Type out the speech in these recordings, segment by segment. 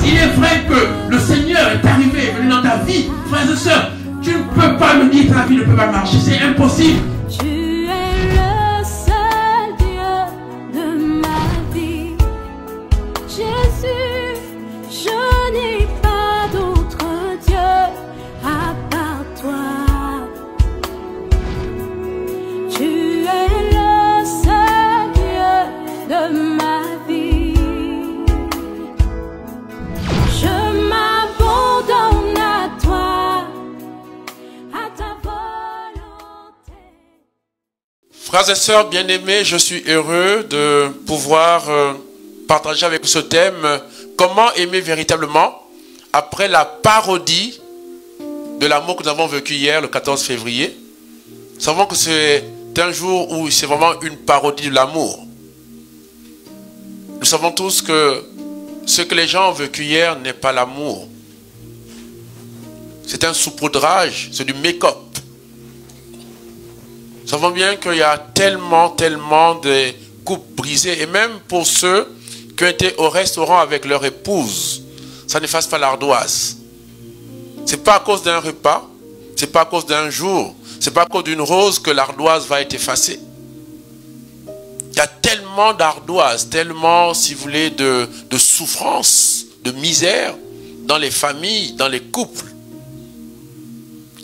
Il est vrai que le Seigneur est arrivé, venu dans ta vie, frères et sœurs. Tu ne peux pas me dire que ta vie ne peut pas marcher, c'est impossible. Tu es le seul Dieu de ma vie. Jésus, je n'ai pas d'autre Dieu à part toi. Tu es le seul Dieu de ma vie. Je m'abandonne à toi, à ta volonté. Frères et sœurs bien-aimés, je suis heureux de pouvoir partager avec vous ce thème, comment aimer véritablement, après la parodie de l'amour que nous avons vécu hier, le 14 février. Nous savons que c'est un jour où c'est vraiment une parodie de l'amour. Nous savons tous que ce que les gens ont vécu hier n'est pas l'amour. C'est un saupoudrage, c'est du make-up. Nous savons bien qu'il y a tellement de couples brisées. Et même pour ceux qui ont été au restaurant avec leur épouse, ça n'efface pas l'ardoise. Ce n'est pas à cause d'un repas, ce n'est pas à cause d'un jour, ce n'est pas à cause d'une rose que l'ardoise va être effacée. Il y a tellement d'ardoise, tellement, si vous voulez, de souffrance, de misère dans les familles, dans les couples,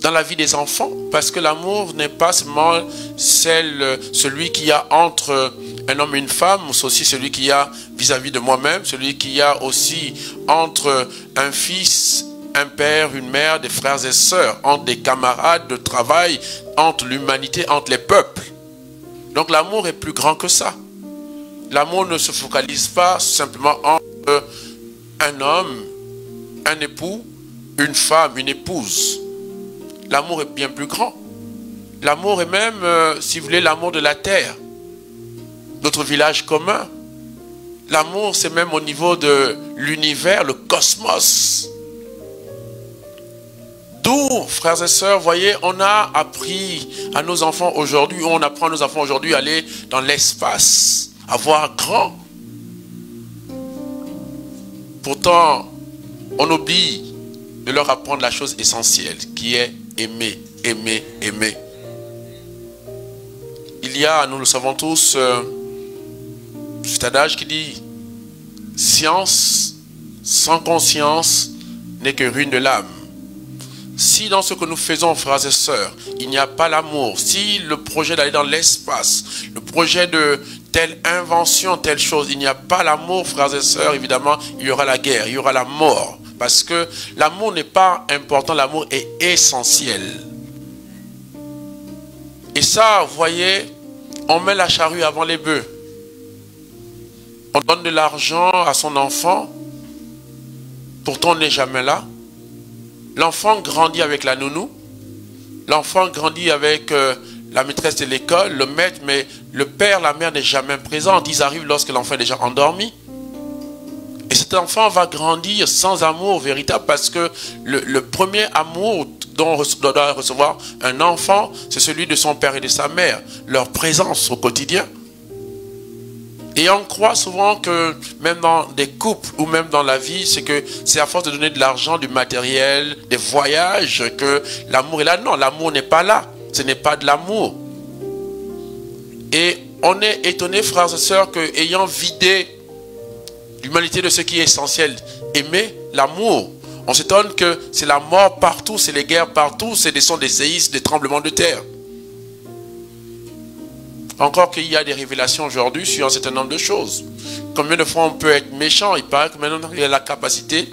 dans la vie des enfants. Parce que l'amour n'est pas seulement celui qu'il y a entre un homme et une femme, c'est aussi celui qu'il y a vis-à-vis de moi-même, celui qu'il y a aussi entre un fils, un père, une mère, des frères et sœurs, entre des camarades de travail, entre l'humanité, entre les peuples. Donc l'amour est plus grand que ça. L'amour ne se focalise pas simplement entre un homme, un époux, une femme, une épouse. L'amour est bien plus grand. L'amour est même, si vous voulez, l'amour de la terre. Notre village commun. L'amour, c'est même au niveau de l'univers, le cosmos. D'où, frères et sœurs, voyez, on a appris à nos enfants aujourd'hui, on apprend à nos enfants aujourd'hui à aller dans l'espace, à voir grand. Pourtant, on oublie de leur apprendre la chose essentielle, qui est aimer, aimer, aimer. Il y a, nous le savons tous, cet adage qui dit « Science sans conscience n'est que ruine de l'âme ». Si dans ce que nous faisons, frères et sœurs, il n'y a pas l'amour, si le projet d'aller dans l'espace, le projet de telle invention, telle chose, il n'y a pas l'amour, frères et sœurs, évidemment, il y aura la guerre, il y aura la mort. Parce que l'amour n'est pas important, l'amour est essentiel. Et ça, vous voyez, on met la charrue avant les bœufs. On donne de l'argent à son enfant, pourtant on n'est jamais là. L'enfant grandit avec la nounou, l'enfant grandit avec la maîtresse de l'école, le maître, mais le père, la mère n'est jamais présent. Ils arrivent lorsque l'enfant est déjà endormi. Et cet enfant va grandir sans amour véritable parce que le premier amour dont doit recevoir un enfant, c'est celui de son père et de sa mère, leur présence au quotidien. Et on croit souvent que même dans des couples ou même dans la vie, c'est que c'est à force de donner de l'argent, du matériel, des voyages que l'amour est là. Non, l'amour n'est pas là. Ce n'est pas de l'amour. Et on est étonné, frères et sœurs, que ayant vidé l'humanité de ce qui est essentiel, aimer l'amour, on s'étonne que c'est la mort partout, c'est les guerres partout, c'est des sons des séismes, des tremblements de terre. Encore qu'il y a des révélations aujourd'hui sur un certain nombre de choses. Combien de fois on peut être méchant? Il paraît que maintenant il y a la capacité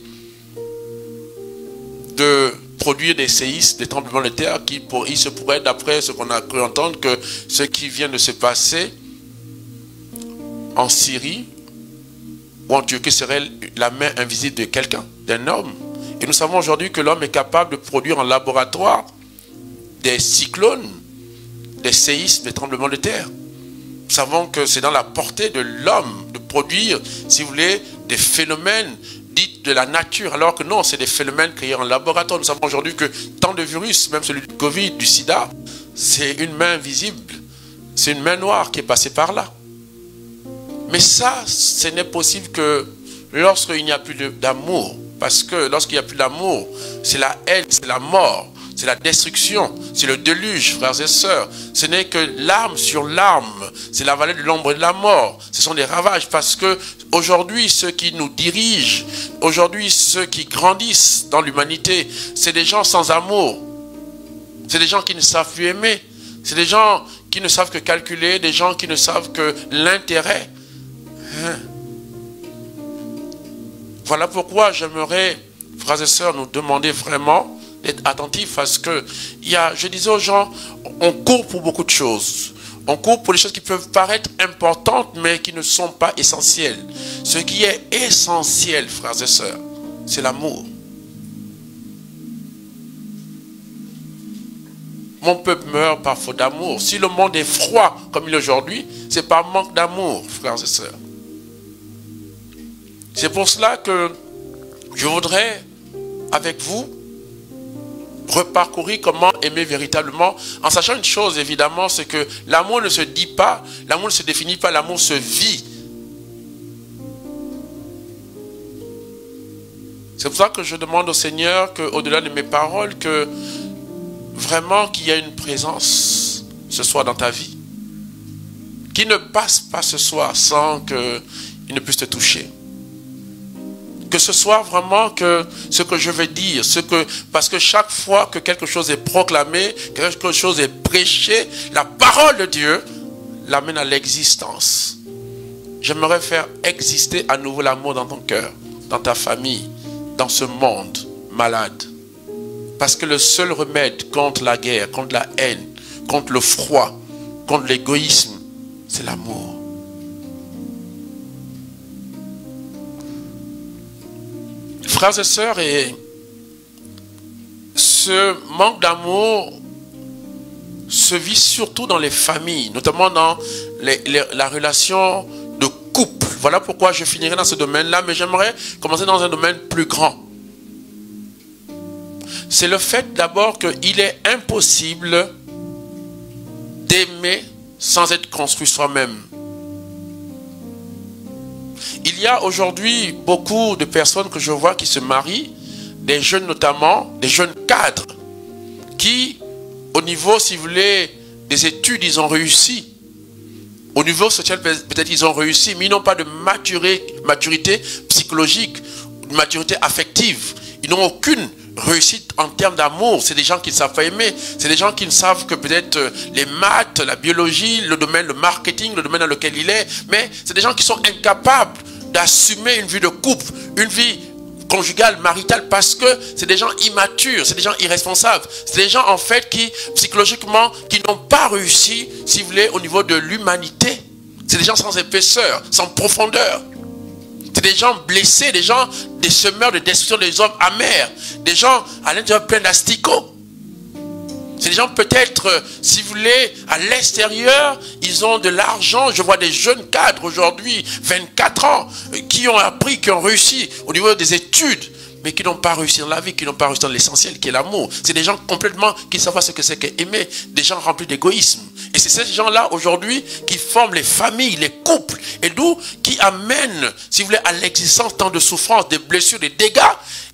de produire des séismes, des tremblements de terre qui, il se pourrait, d'après ce qu'on a cru entendre, que ce qui vient de se passer en Syrie ou en Turquie serait la main invisible de quelqu'un, d'un homme. Et nous savons aujourd'hui que l'homme est capable de produire en laboratoire des cyclones, des séismes, des tremblements de terre. savons que c'est dans la portée de l'homme de produire, si vous voulez, des phénomènes dits de la nature, alors que non, c'est des phénomènes créés en laboratoire. Nous savons aujourd'hui que tant de virus, même celui du Covid, du sida, c'est une main invisible, c'est une main noire qui est passée par là. Mais ça, ce n'est possible que lorsqu'il n'y a plus d'amour. Parce que lorsqu'il n'y a plus d'amour, c'est la haine, c'est la mort, c'est la destruction, c'est le déluge, frères et sœurs. Ce n'est que larme sur larme, c'est la vallée de l'ombre et de la mort. Ce sont des ravages parce que aujourd'hui, ceux qui nous dirigent, aujourd'hui, ceux qui grandissent dans l'humanité, c'est des gens sans amour. C'est des gens qui ne savent plus aimer. C'est des gens qui ne savent que calculer, des gens qui ne savent que l'intérêt. Voilà pourquoi j'aimerais, frères et sœurs, nous demander vraiment d'être attentifs parce que je disais aux gens, on court pour beaucoup de choses. On court pour des choses qui peuvent paraître importantes mais qui ne sont pas essentielles. Ce qui est essentiel, frères et sœurs, c'est l'amour. Mon peuple meurt par faute d'amour. Si le monde est froid comme il est aujourd'hui, c'est par manque d'amour, frères et sœurs. C'est pour cela que je voudrais, avec vous, reparcourir comment aimer véritablement, en sachant une chose, évidemment, c'est que l'amour ne se dit pas, l'amour ne se définit pas, l'amour se vit. C'est pour ça que je demande au Seigneur qu'au-delà de mes paroles, que vraiment qu'il y ait une présence ce soir dans ta vie, qui ne passe pas ce soir sans qu'il ne puisse te toucher. Que ce soit vraiment que ce que je vais dire, parce que chaque fois que quelque chose est proclamé, quelque chose est prêché, la parole de Dieu l'amène à l'existence. J'aimerais faire exister à nouveau l'amour dans ton cœur, dans ta famille, dans ce monde malade. Parce que le seul remède contre la guerre, contre la haine, contre le froid, contre l'égoïsme, c'est l'amour. Frères et sœurs, et ce manque d'amour se vit surtout dans les familles, notamment dans la relation de couple. Voilà pourquoi je finirai dans ce domaine-là, mais j'aimerais commencer dans un domaine plus grand. C'est le fait d'abord qu'il est impossible d'aimer sans être construit soi-même. Il y a aujourd'hui beaucoup de personnes que je vois qui se marient, des jeunes notamment, des jeunes cadres, qui, au niveau, si vous voulez, des études, ils ont réussi. Au niveau social, peut-être ils ont réussi, mais ils n'ont pas de maturité psychologique, de maturité affective. Ils n'ont aucune réussite en termes d'amour. C'est des gens qui ne savent pas aimer. C'est des gens qui ne savent que peut-être les maths, la biologie, le domaine, le marketing, le domaine dans lequel il est. Mais c'est des gens qui sont incapables d'assumer une vie de couple, une vie conjugale, maritale, parce que c'est des gens immatures, c'est des gens irresponsables. C'est des gens en fait qui, psychologiquement, qui n'ont pas réussi, si vous voulez, au niveau de l'humanité. C'est des gens sans épaisseur, sans profondeur. C'est des gens blessés, des gens, des semeurs de destruction, des hommes amers, des gens à l'intérieur pleins d'asticots. C'est des gens peut-être, si vous voulez, à l'extérieur, ils ont de l'argent. Je vois des jeunes cadres aujourd'hui, 24 ans, qui ont appris, qui ont réussi au niveau des études, mais qui n'ont pas réussi dans la vie, qui n'ont pas réussi dans l'essentiel qui est l'amour. C'est des gens complètement qui ne savent pas ce que c'est qu'aimer, des gens remplis d'égoïsme. Et c'est ces gens-là aujourd'hui qui forment les familles, les couples, et d'où qui amènent, si vous voulez, à l'existence tant de souffrances, des blessures, des dégâts,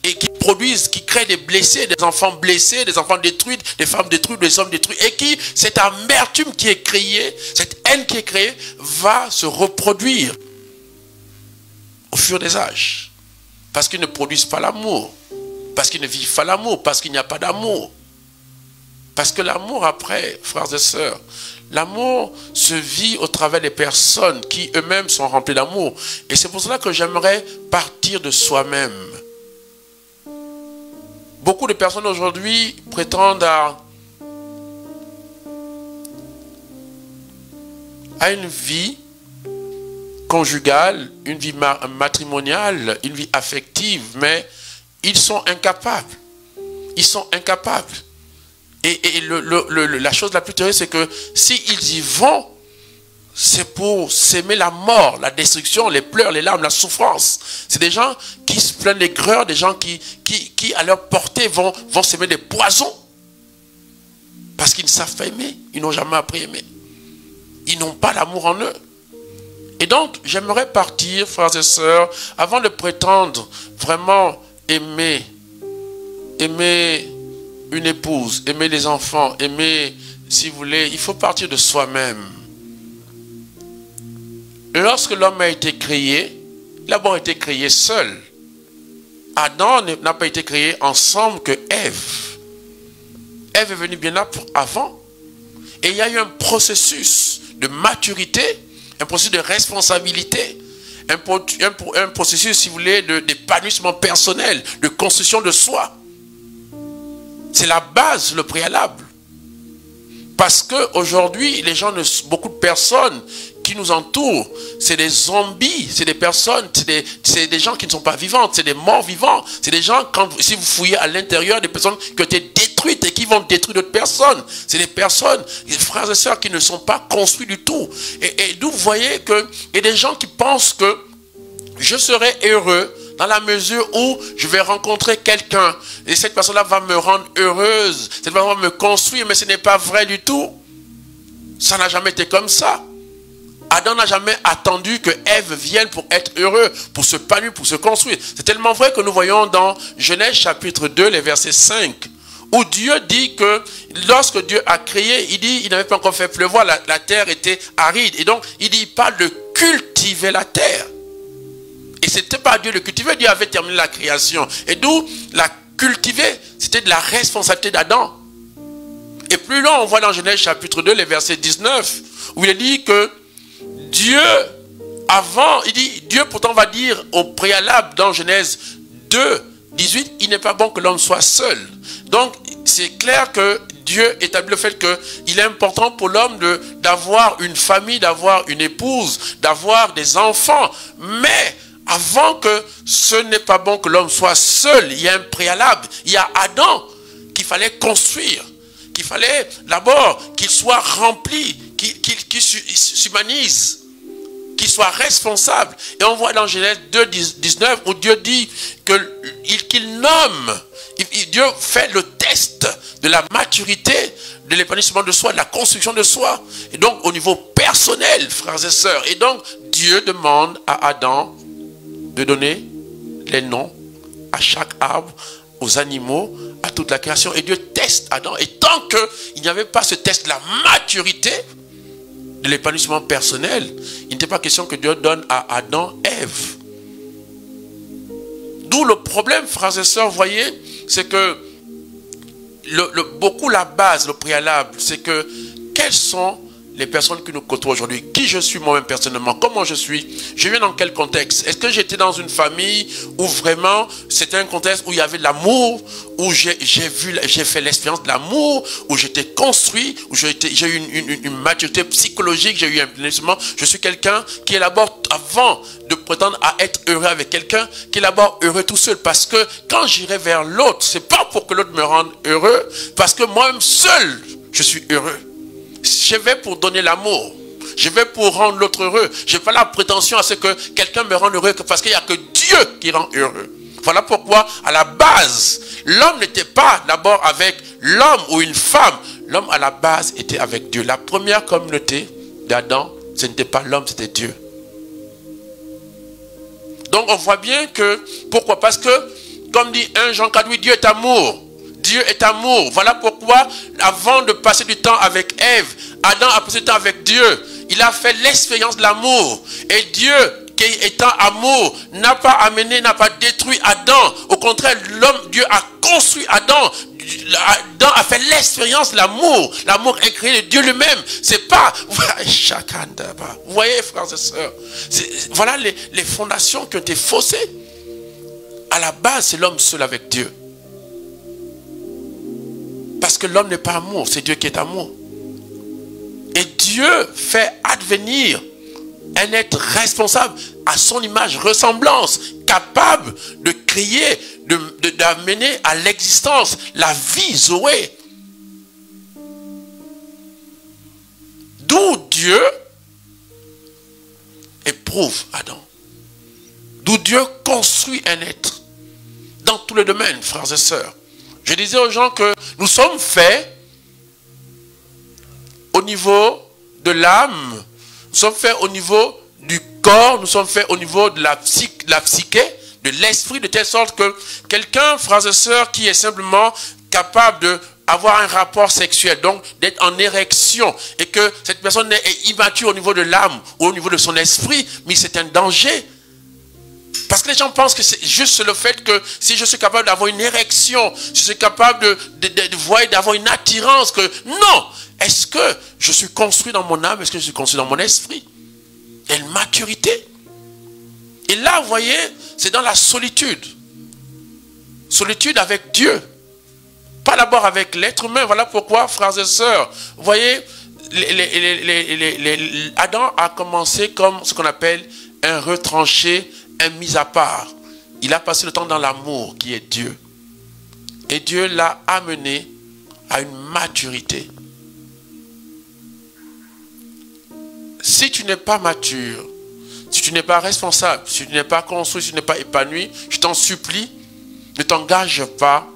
et qui produisent, qui créent des blessés, des enfants blessés, des enfants détruits, des femmes détruites, des hommes détruits, et qui, cette amertume qui est créée, cette haine qui est créée, va se reproduire au fur des âges. Parce qu'ils ne produisent pas l'amour, parce qu'ils ne vivent pas l'amour, parce qu'il n'y a pas d'amour. Parce que l'amour, après, frères et sœurs, l'amour se vit au travers des personnes qui eux-mêmes sont remplies d'amour. Et c'est pour cela que j'aimerais partir de soi-même. Beaucoup de personnes aujourd'hui prétendent à une vie conjugale, une vie matrimoniale, une vie affective, mais ils sont incapables. Ils sont incapables. Et la chose la plus terrible, c'est que s'ils y vont, c'est pour s'aimer la mort, la destruction, les pleurs, les larmes, la souffrance. C'est des gens qui se plaignent d'aigreur, des gens qui à leur portée vont s'aimer des poisons. Parce qu'ils ne savent pas aimer, ils n'ont jamais appris à aimer. Ils n'ont pas l'amour en eux. Et donc, j'aimerais partir, frères et sœurs, avant de prétendre vraiment aimer une épouse, aimer les enfants, aimer, si vous voulez, il faut partir de soi-même. Lorsque l'homme a été créé, il a d'abord été créé seul. Adam n'a pas été créé ensemble que Ève. Ève est venue bien avant. Et il y a eu un processus de maturité, un processus de responsabilité, un processus, si vous voulez, d'épanouissement personnel, de construction de soi. C'est la base, le préalable. Parce qu'aujourd'hui, beaucoup de personnes qui nous entourent, c'est des zombies, c'est des personnes, c'est des gens qui ne sont pas vivantes, c'est des morts vivants. C'est des gens, si vous fouillez à l'intérieur, des personnes qui ont été détruites et qui vont détruire d'autres personnes. C'est des personnes, des frères et sœurs qui ne sont pas construits du tout. Et d'où vous voyez qu'il y a des gens qui pensent que je serai heureux dans la mesure où je vais rencontrer quelqu'un et cette personne-là va me rendre heureuse, cette personne va me construire, mais ce n'est pas vrai du tout. Ça n'a jamais été comme ça. Adam n'a jamais attendu que Ève vienne pour être heureux, pour se panir, pour se construire. C'est tellement vrai que nous voyons dans Genèse chapitre 2, les versets 5, où Dieu dit que lorsque Dieu a créé, il dit, il n'avait pas encore fait pleuvoir, la terre était aride. Et donc, il parle de cultiver la terre. Et ce n'était pas Dieu de cultiver, Dieu avait terminé la création. Et d'où la cultiver, c'était de la responsabilité d'Adam. Et plus loin, on voit dans Genèse chapitre 2, les versets 19, où il est dit que Dieu, Dieu pourtant va dire au préalable dans Genèse 2, 18, il n'est pas bon que l'homme soit seul. Donc, c'est clair que Dieu établit le fait qu'il est important pour l'homme d'avoir une famille, d'avoir une épouse, d'avoir des enfants. Mais avant que ce n'est pas bon que l'homme soit seul, il y a un préalable. Il y a Adam qu'il fallait construire, qu'il fallait d'abord qu'il soit rempli, qu'il s'humanise, qu'il soit responsable. Et on voit dans Genèse 2, 19 où Dieu dit qu'il nomme, Dieu fait le test de la maturité, de l'épanouissement de soi, de la construction de soi. Et donc au niveau personnel, frères et sœurs. Et donc Dieu demande à Adam de donner les noms à chaque arbre, aux animaux, à toute la création. Et Dieu teste Adam. Et tant qu'il n'y avait pas ce test de la maturité, de l'épanouissement personnel, il n'était pas question que Dieu donne à Adam Ève. D'où le problème, frères et sœurs, vous voyez, c'est que beaucoup la base, le préalable, c'est que quelles sont les personnes que nous côtoient aujourd'hui, qui je suis moi-même personnellement, comment je suis, je viens dans quel contexte? Est-ce que j'étais dans une famille où vraiment c'était un contexte où il y avait de l'amour, où j'ai fait l'expérience de l'amour, où j'étais construit, où j'ai eu une maturité psychologique, j'ai eu un épanouissement. Je suis quelqu'un qui est d'abord, avant de prétendre à être heureux avec quelqu'un, qui est d'abord heureux tout seul, parce que quand j'irai vers l'autre, c'est pas pour que l'autre me rende heureux, parce que moi-même seul, je suis heureux. Je vais pour donner l'amour. Je vais pour rendre l'autre heureux. Je n'ai pas la prétention à ce que quelqu'un me rende heureux parce qu'il n'y a que Dieu qui rend heureux. Voilà pourquoi, à la base, l'homme n'était pas d'abord avec l'homme ou une femme. L'homme, à la base, était avec Dieu. La première communauté d'Adam, ce n'était pas l'homme, c'était Dieu. Donc, on voit bien que, pourquoi? Parce que, comme dit 1 Jean 4, oui, Dieu est amour. Dieu est amour. Voilà pourquoi, avant de passer du temps avec Ève, Adam a passé du temps avec Dieu. Il a fait l'expérience de l'amour. Et Dieu, qui étant amour, n'a pas amené, n'a pas détruit Adam. Au contraire, Dieu a construit Adam. Adam a fait l'expérience de l'amour. L'amour est créé de Dieu lui-même. C'est pas... Vous voyez, frères et sœurs, voilà les fondations qui ont été faussées. À la base, c'est l'homme seul avec Dieu. Parce que l'homme n'est pas amour, c'est Dieu qui est amour. Et Dieu fait advenir un être responsable à son image, ressemblance, capable de créer, d'amener à l'existence la vie, Zoé. D'où Dieu éprouve Adam. D'où Dieu construit un être. Dans tous les domaines, frères et sœurs. Je disais aux gens que nous sommes faits au niveau de l'âme, nous sommes faits au niveau du corps, nous sommes faits au niveau de la psyché, de l'esprit, de telle sorte que quelqu'un, frères et sœurs, qui est simplement capable d'avoir un rapport sexuel, donc d'être en érection, et que cette personne est immature au niveau de l'âme ou au niveau de son esprit, mais c'est un danger. Parce que les gens pensent que c'est juste le fait que si je suis capable d'avoir une érection, je suis capable de voir, d'avoir une attirance, que non! Est-ce que je suis construit dans mon âme? Est-ce que je suis construit dans mon esprit? Il y a une maturité. Et là, vous voyez, c'est dans la solitude. Solitude avec Dieu. Pas d'abord avec l'être humain. Voilà pourquoi, frères et sœurs, vous voyez, Adam a commencé comme ce qu'on appelle un retranché, un mis à part. Il a passé le temps dans l'amour qui est Dieu. Et Dieu l'a amené à une maturité. Si tu n'es pas mature, si tu n'es pas responsable, si tu n'es pas construit, si tu n'es pas épanoui, je t'en supplie, ne t'engage pas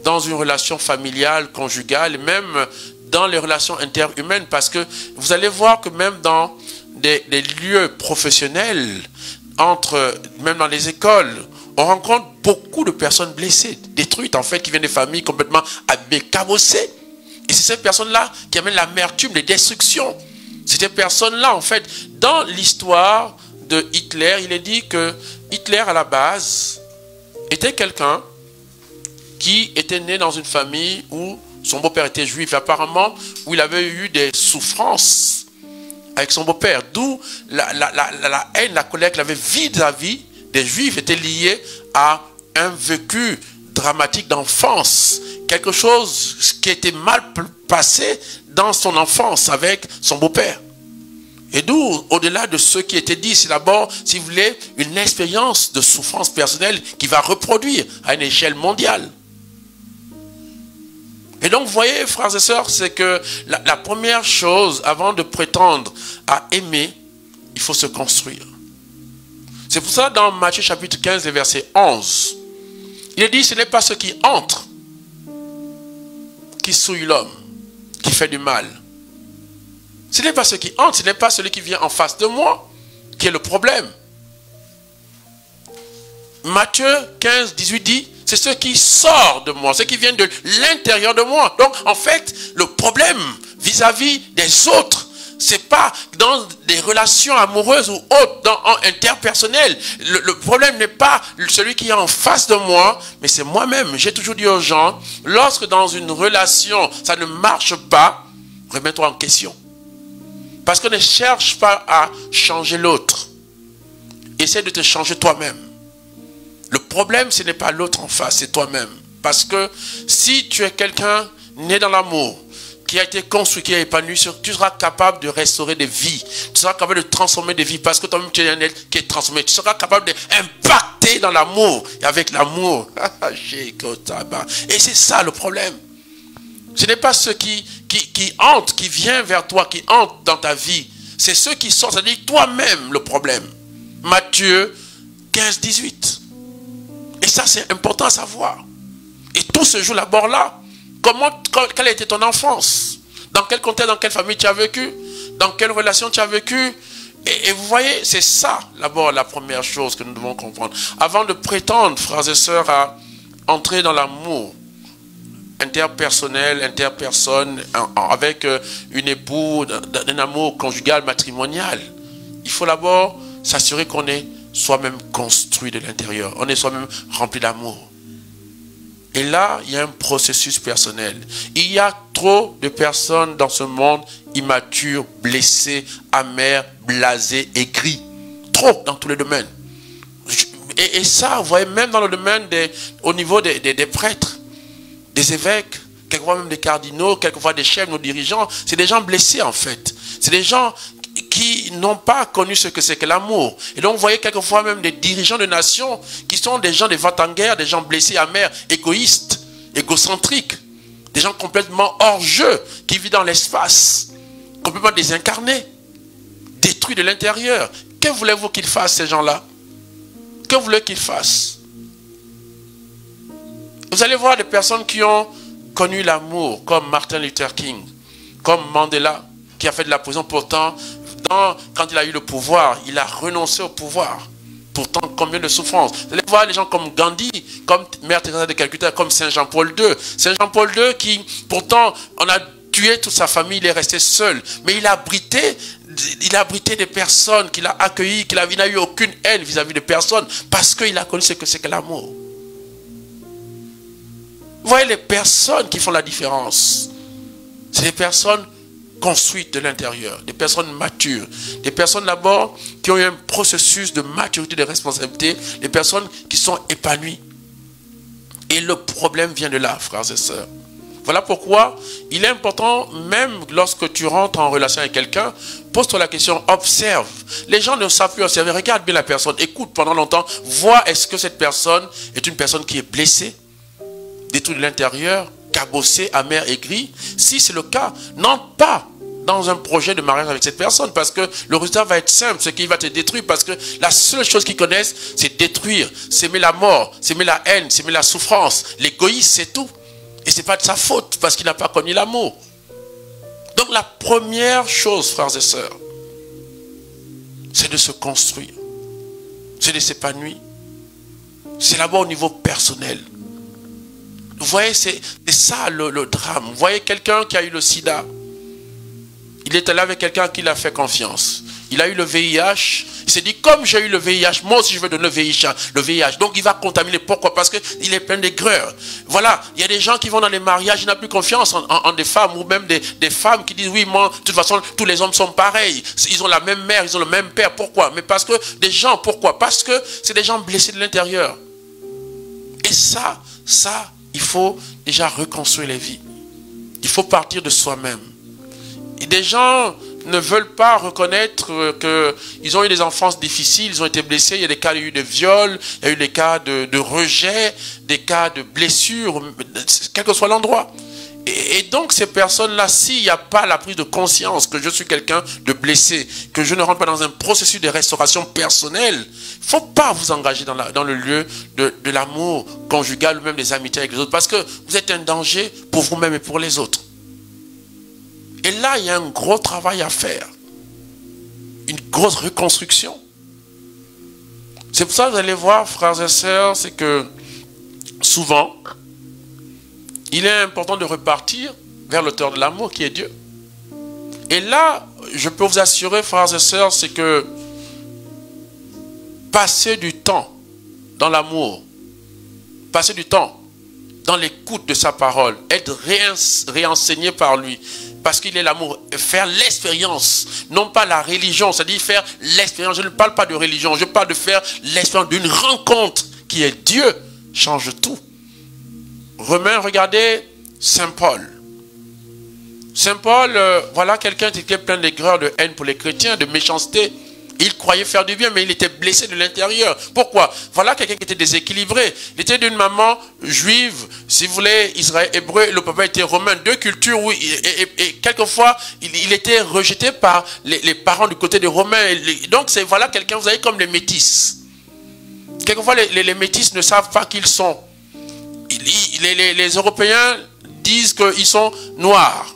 dans une relation familiale, conjugale, même dans les relations interhumaines, parce que vous allez voir que même dans des lieux professionnels, même dans les écoles, on rencontre beaucoup de personnes blessées, détruites en fait, qui viennent des familles complètement abîmées, cabossées. Et c'est ces personnes-là qui amènent l'amertume, les destructions. C'est ces personnes-là, en fait, dans l'histoire de Hitler, il est dit que Hitler, à la base, était quelqu'un qui était né dans une famille où son beau-père était juif, apparemment, où il avait eu des souffrances avec son beau-père. D'où la haine, la colère qu'il avait vis-à-vis des juifs était liée à un vécu dramatique d'enfance. Quelque chose qui était mal passé dans son enfance avec son beau-père. Et d'où, au-delà de ce qui était dit, c'est d'abord, si vous voulez, une expérience de souffrance personnelle qui va reproduire à une échelle mondiale. Et donc, vous voyez, frères et sœurs, c'est que la première chose, avant de prétendre à aimer, il faut se construire. C'est pour ça, dans Matthieu chapitre 15, verset 11, il est dit, ce n'est pas ceux qui entrent qui souillent l'homme, qui fait du mal. Ce n'est pas ceux qui entrent, ce n'est pas celui qui vient en face de moi qui est le problème. Matthieu 15, 18 dit, c'est ceux qui sortent de moi, ceux qui viennent de l'intérieur de moi. Donc, en fait, le problème vis-à-vis des autres, c'est pas dans des relations amoureuses ou autres, interpersonnelles. Le problème n'est pas celui qui est en face de moi, mais c'est moi-même. J'ai toujours dit aux gens, lorsque dans une relation, ça ne marche pas, remets-toi en question. Parce qu'on ne cherche pas à changer l'autre. Essaie de te changer toi-même. Le problème, ce n'est pas l'autre en face, c'est toi-même. Parce que si tu es quelqu'un né dans l'amour, qui a été construit, qui est épanoui, tu seras capable de restaurer des vies. Tu seras capable de transformer des vies. Parce que toi-même, tu es un être qui est transformé. Tu seras capable d'impacter dans l'amour. Et avec l'amour. Et c'est ça le problème. Ce n'est pas ceux qui entrent, qui viennent vers toi, qui entrent dans ta vie. C'est ceux qui sortent, c'est-à-dire toi-même le problème. Matthieu 15, 18. Et ça, c'est important à savoir. Et tout se joue d'abord là. Quelle a été ton enfance? Dans quel contexte, dans quelle famille tu as vécu? Dans quelle relation tu as vécu? Et vous voyez, c'est ça, d'abord, la première chose que nous devons comprendre. Avant de prétendre, frères et sœurs, à entrer dans l'amour interpersonnel, interpersonne, avec une épouse, d'un amour conjugal, matrimonial, il faut d'abord s'assurer qu'on est soi-même construit de l'intérieur. On est soi-même rempli d'amour. Et là, il y a un processus personnel. Il y a trop de personnes dans ce monde immatures, blessées, amères, blasées, aigries. Trop dans tous les domaines. Et ça, vous voyez, même dans le domaine au niveau des prêtres, des évêques, quelquefois même des cardinaux, quelquefois des chefs, nos dirigeants, c'est des gens blessés en fait. C'est des gens qui n'ont pas connu ce que c'est que l'amour. Et donc vous voyez quelquefois même des dirigeants de nations qui sont des gens des ventes en guerre, des gens blessés, amers, égoïstes, égocentriques, des gens complètement hors jeu, qui vivent dans l'espace, complètement désincarnés, détruit de l'intérieur. Que voulez-vous qu'ils fassent, ces gens-là? Que voulez-vous qu'ils fassent? Vous allez voir des personnes qui ont connu l'amour, comme Martin Luther King, comme Mandela, qui a fait de la prison. Pourtant, quand il a eu le pouvoir, il a renoncé au pouvoir. Pourtant, combien de souffrances. Vous allez voir les gens comme Gandhi, comme Mère Teresa de Calcutta, comme Saint Jean-Paul II. Saint Jean-Paul II qui, pourtant, on a tué toute sa famille, il est resté seul. Mais il a abrité des personnes qu'il a accueillies, il n'a eu aucune haine vis-à-vis de personnes, parce qu'il a connu ce que c'est que l'amour. Vous voyez les personnes qui font la différence. C'est des personnes construites de l'intérieur, des personnes matures, des personnes d'abord qui ont eu un processus de maturité, de responsabilité, des personnes qui sont épanouies. Et le problème vient de là, frères et sœurs. Voilà pourquoi il est important, même lorsque tu rentres en relation avec quelqu'un, pose-toi la question, observe. Les gens ne savent plus observer, regarde bien la personne, écoute pendant longtemps, vois est-ce que cette personne est une personne qui est blessée, détruite de l'intérieur, cabossée, amère, aigrie. Si c'est le cas, n'entre pas dans un projet de mariage avec cette personne, parce que le résultat va être simple, c'est qu'il va te détruire, parce que la seule chose qu'ils connaissent, c'est détruire, c'est aimer la mort, c'est aimer la haine, c'est aimer la souffrance, l'égoïsme, c'est tout. Et ce n'est pas de sa faute, parce qu'il n'a pas connu l'amour. Donc la première chose, frères et sœurs, c'est de se construire, c'est de s'épanouir. C'est d'abord au niveau personnel. Vous voyez, c'est ça le drame. Vous voyez quelqu'un qui a eu le sida. Il est allé avec quelqu'un qui l'a fait confiance. Il a eu le VIH. Il s'est dit, comme j'ai eu le VIH, moi aussi je veux donner le VIH. Donc il va contaminer. Pourquoi? Parce qu'il est plein d'aigreur. Voilà, il y a des gens qui vont dans les mariages, ils n'ont plus confiance en des femmes, ou même des femmes qui disent, oui, moi, de toute façon, tous les hommes sont pareils. Ils ont la même mère, ils ont le même père. Pourquoi? Mais parce que des gens, pourquoi? Parce que c'est des gens blessés de l'intérieur. Et ça, il faut déjà reconstruire les vies. Il faut partir de soi-même. Et des gens ne veulent pas reconnaître qu'ils ont eu des enfances difficiles, ils ont été blessés. Il y a des cas de viol, il y a eu des cas de rejet, des cas de blessures, quel que soit l'endroit. Et donc ces personnes-là, s'il n'y a pas la prise de conscience que je suis quelqu'un de blessé, que je ne rentre pas dans un processus de restauration personnelle, il ne faut pas vous engager dans le lieu de l'amour conjugal ou même des amitiés avec les autres, parce que vous êtes un danger pour vous-même et pour les autres. Et là, il y a un gros travail à faire. Une grosse reconstruction. C'est pour ça que vous allez voir, frères et sœurs, c'est que souvent, il est important de repartir vers l'auteur de l'amour qui est Dieu. Et là, je peux vous assurer, frères et sœurs, c'est que passer du temps dans l'amour, passer du temps dans l'écoute de sa parole, être réenseigné par lui, parce qu'il est l'amour, faire l'expérience, non pas la religion, c'est-à-dire faire l'expérience. Je ne parle pas de religion, je parle de faire l'expérience d'une rencontre qui est Dieu, change tout. Romain, regardez Saint Paul. Saint Paul, voilà quelqu'un qui était plein d'aigreur, de haine pour les chrétiens, de méchanceté. Il croyait faire du bien, mais il était blessé de l'intérieur. Pourquoi? Voilà quelqu'un qui était déséquilibré. Il était d'une maman juive, si vous voulez, Israël, hébreu, le papa était romain, deux cultures, oui, et quelquefois, il était rejeté par les parents du côté des Romains. Donc, c'est voilà quelqu'un, vous savez, comme les métis. Quelquefois, les métis ne savent pas qui ils sont. Les Européens disent qu'ils sont noirs.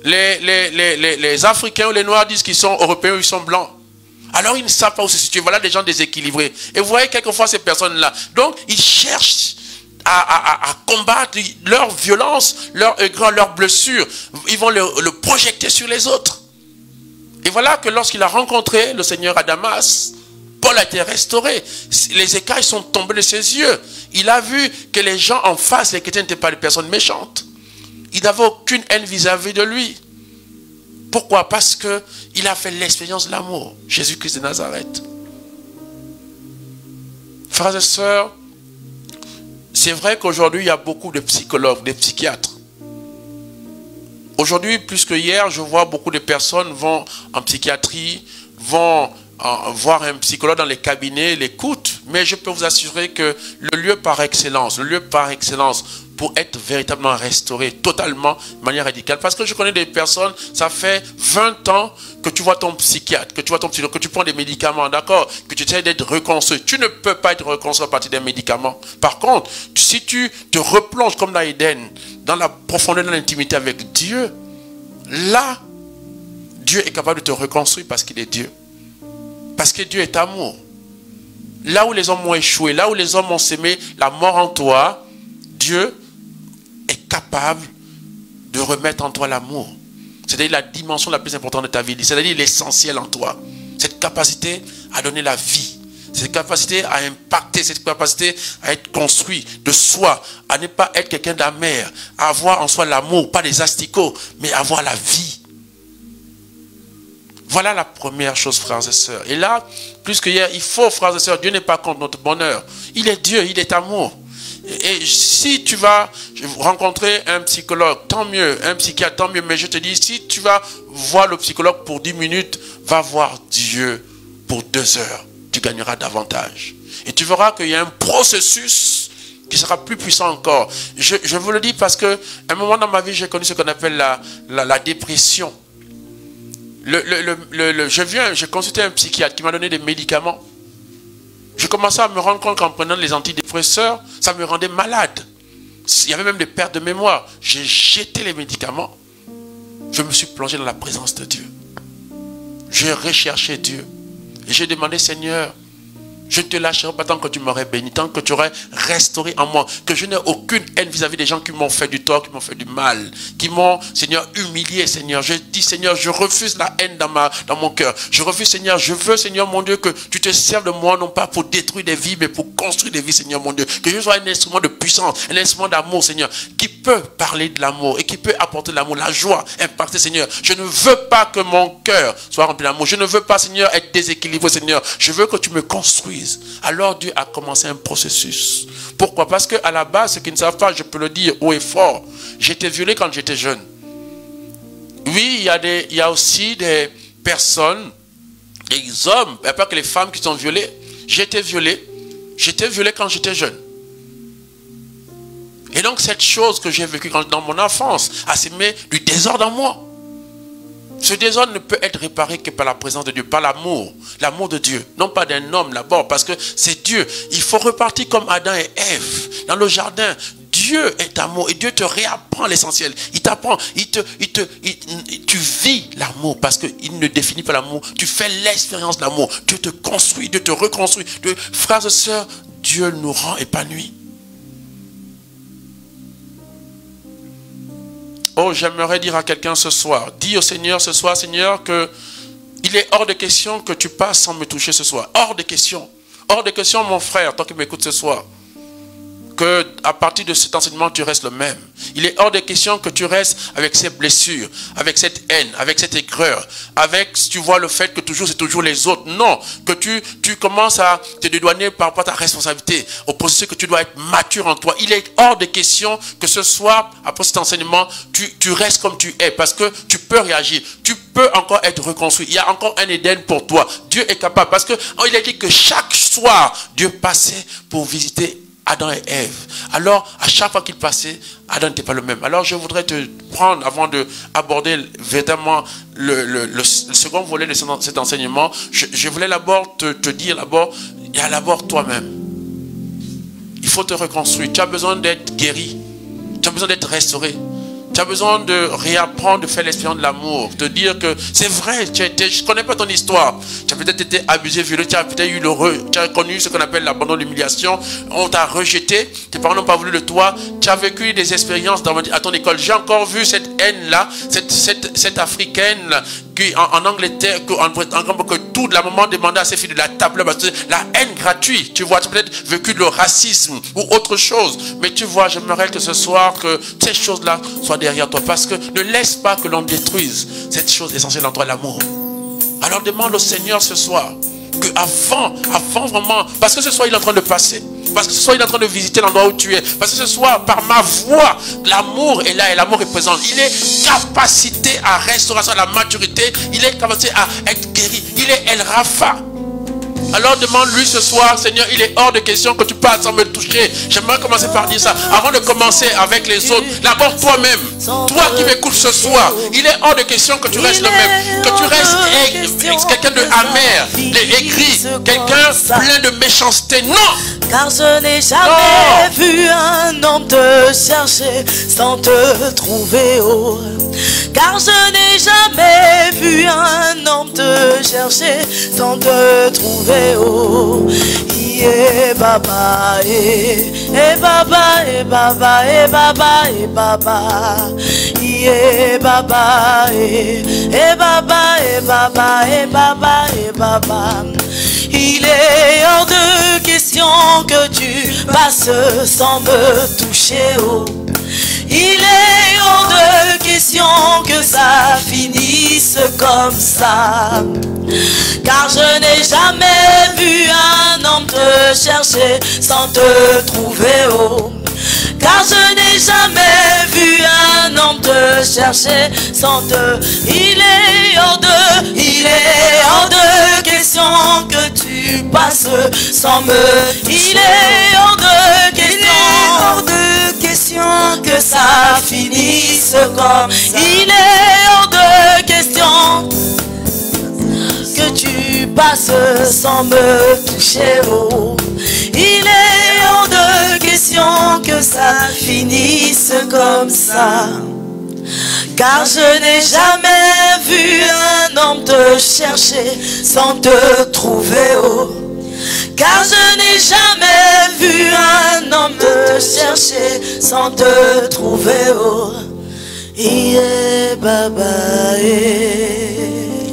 Les Africains ou les Noirs disent qu'ils sont Européens ou ils sont blancs. Alors ils ne savent pas où se situer. Voilà des gens déséquilibrés. Et vous voyez quelquefois ces personnes-là. Donc ils cherchent à combattre leur violence, leur aigreur, leurs blessures. Ils vont le projeter sur les autres. Et voilà que lorsqu'il a rencontré le Seigneur à Damas, Paul a été restauré. Les écailles sont tombées de ses yeux. Il a vu que les gens en face, les chrétiens n'étaient pas des personnes méchantes. Il n'avait aucune haine vis-à-vis de lui. Pourquoi? Parce qu'il a fait l'expérience de l'amour. Jésus-Christ de Nazareth. Frères et sœurs, c'est vrai qu'aujourd'hui, il y a beaucoup de psychologues, de psychiatres. Aujourd'hui, plus que hier, je vois beaucoup de personnes vont en psychiatrie, vont voir un psychologue dans les cabinets, l'écoutent. Mais je peux vous assurer que le lieu par excellence pour être véritablement restauré totalement, de manière radicale. Parce que je connais des personnes, ça fait 20 ans que tu vois ton psychiatre, que tu vois ton psychologue, que tu prends des médicaments, d'accord, que tu essaies d'être reconstruit. Tu ne peux pas être reconstruit à partir des médicaments. Par contre, si tu te replonges comme dans Éden, dans la profondeur de l'intimité avec Dieu, là, Dieu est capable de te reconstruire parce qu'il est Dieu. Parce que Dieu est amour. Là où les hommes ont échoué, là où les hommes ont sémé la mort en toi, Dieu est capable de remettre en toi l'amour. C'est-à-dire la dimension la plus importante de ta vie. C'est-à-dire l'essentiel en toi. Cette capacité à donner la vie. Cette capacité à impacter. Cette capacité à être construit de soi. À ne pas être quelqu'un d'amer. À avoir en soi l'amour. Pas des asticots. Mais avoir la vie. Voilà la première chose, frères et sœurs. Et là, plus que hier, il faut, frères et sœurs, Dieu n'est pas contre notre bonheur. Il est Dieu, il est amour. Et si tu vas rencontrer un psychologue, tant mieux, un psychiatre, tant mieux. Mais je te dis, si tu vas voir le psychologue pour 10 minutes, va voir Dieu pour 2 heures. Tu gagneras davantage. Et tu verras qu'il y a un processus qui sera plus puissant encore. Je vous le dis parce qu'à un moment dans ma vie, j'ai connu ce qu'on appelle la dépression. J'ai consulté un psychiatre qui m'a donné des médicaments. Je commençais à me rendre compte qu'en prenant les antidépresseurs, ça me rendait malade. Il y avait même des pertes de mémoire. J'ai jeté les médicaments. Je me suis plongé dans la présence de Dieu. J'ai recherché Dieu. Et j'ai demandé, Seigneur, je ne te lâcherai pas tant que tu m'aurais béni, tant que tu aurais restauré en moi, que je n'ai aucune haine vis-à-vis des gens qui m'ont fait du tort, qui m'ont fait du mal, qui m'ont, Seigneur, humilié, Seigneur. Je dis, Seigneur, je refuse la haine dans mon cœur. Je refuse, Seigneur, je veux, Seigneur, mon Dieu, que tu te serves de moi, non pas pour détruire des vies, mais pour construire des vies, Seigneur, mon Dieu. Que je sois un instrument de puissance, un instrument d'amour, Seigneur, qui peut parler de l'amour et qui peut apporter de l'amour, la joie, impacter, Seigneur. Je ne veux pas que mon cœur soit rempli d'amour. Je ne veux pas, Seigneur, être déséquilibré, Seigneur. Je veux que tu me construises. Alors Dieu a commencé un processus. Pourquoi? Parce qu'à la base, ceux qui ne savent pas, je peux le dire haut et fort, j'étais violé quand j'étais jeune. Oui, il y a aussi des personnes, des hommes, il n'y a pas que les femmes qui sont violées. J'étais violé quand j'étais jeune. Et donc cette chose que j'ai vécue dans mon enfance a sémé du désordre en moi. Ce désordre ne peut être réparé que par la présence de Dieu, par l'amour de Dieu. Non pas d'un homme d'abord, parce que c'est Dieu. Il faut repartir comme Adam et Ève dans le jardin. Dieu est amour et Dieu te réapprend l'essentiel. Il t'apprend, tu vis l'amour parce qu'il ne définit pas l'amour. Tu fais l'expérience de l'amour. Dieu te construit, Dieu te reconstruit. Frères et sœurs, Dieu nous rend épanouis. Oh, j'aimerais dire à quelqu'un ce soir, dis au Seigneur ce soir, Seigneur, que il est hors de question que tu passes sans me toucher ce soir. Hors de question. Hors de question, mon frère, toi qui m'écoutes ce soir, que à partir de cet enseignement, tu restes le même. Il est hors de question que tu restes avec ces blessures, avec cette haine, avec cette aigreur, avec, tu vois, le fait que toujours c'est toujours les autres. Non, que tu commences à te dédouaner par rapport à ta responsabilité, au processus que tu dois être mature en toi. Il est hors de question que ce soir, après cet enseignement, tu restes comme tu es, parce que tu peux réagir, tu peux encore être reconstruit. Il y a encore un Éden pour toi. Dieu est capable, parce que il a dit que chaque soir, Dieu passait pour visiter Adam et Ève. Alors, à chaque fois qu'il passait, Adam n'était pas le même. Alors, je voudrais te prendre, avant d'aborder véritablement le second volet de cet enseignement, je voulais d'abord te dire, il y a d'abord toi-même. Il faut te reconstruire. Tu as besoin d'être guéri. Tu as besoin d'être restauré. Tu as besoin de réapprendre, de faire l'expérience de l'amour. De dire que c'est vrai, je ne connais pas ton histoire. Tu as peut-être été abusé, violé, tu as peut-être tu as connu ce qu'on appelle l'abandon, l'humiliation. On t'a rejeté, tes parents n'ont pas voulu de toi. Tu as vécu des expériences à ton école. J'ai encore vu cette haine-là, cette africaine qui en Angleterre, que toute la maman demandait à ses filles de la table, parce que la haine gratuite, tu vois, tu as peut-être vécu le racisme ou autre chose. Mais tu vois, j'aimerais que ce soir, que ces choses-là soient derrière toi, parce que ne laisse pas que l'on détruise cette chose essentielle en toi, l'amour. Alors demande au Seigneur ce soir, que avant vraiment, parce que ce soir il est en train de passer, parce que ce soir il est en train de visiter l'endroit où tu es, parce que ce soir par ma voix, l'amour est là et l'amour est présent. Il est capacité à restauration, à la maturité, il est capacité à être guéri, il est El Rafa. Alors demande-lui ce soir, Seigneur, il est hors de question que tu passes sans me toucher. J'aimerais commencer par dire ça. Avant de commencer avec les autres, d'abord toi-même, toi qui m'écoutes ce soir, il est hors de question que tu restes le même. Que tu restes quelqu'un de amer, d'aigri, quelqu'un plein de méchanceté. Non! Car je n'ai jamais vu un homme te chercher sans te trouver haut. Car je n'ai jamais vu un homme te chercher sans te trouver haut. Yeah, baba, baba, baba, baba, baba. Yeah, baba, baba, baba, baba, baba. Il est hors de question que tu passes sans me toucher haut. Il est hors de question que ça finisse comme ça. Car je n'ai jamais vu un homme te chercher sans te trouver haut. Car je n'ai jamais vu un homme te chercher sans te... Il est hors de question que tu passes sans me... Il est hors de question que ça finisse comme... Il est hors de question que tu passes sans me toucher haut. Il est hors de question que ça finisse comme ça. Car je n'ai jamais vu un homme te chercher sans te trouver haut. Car je n'ai jamais vu un homme te chercher sans te trouver haut. Yeah, baba,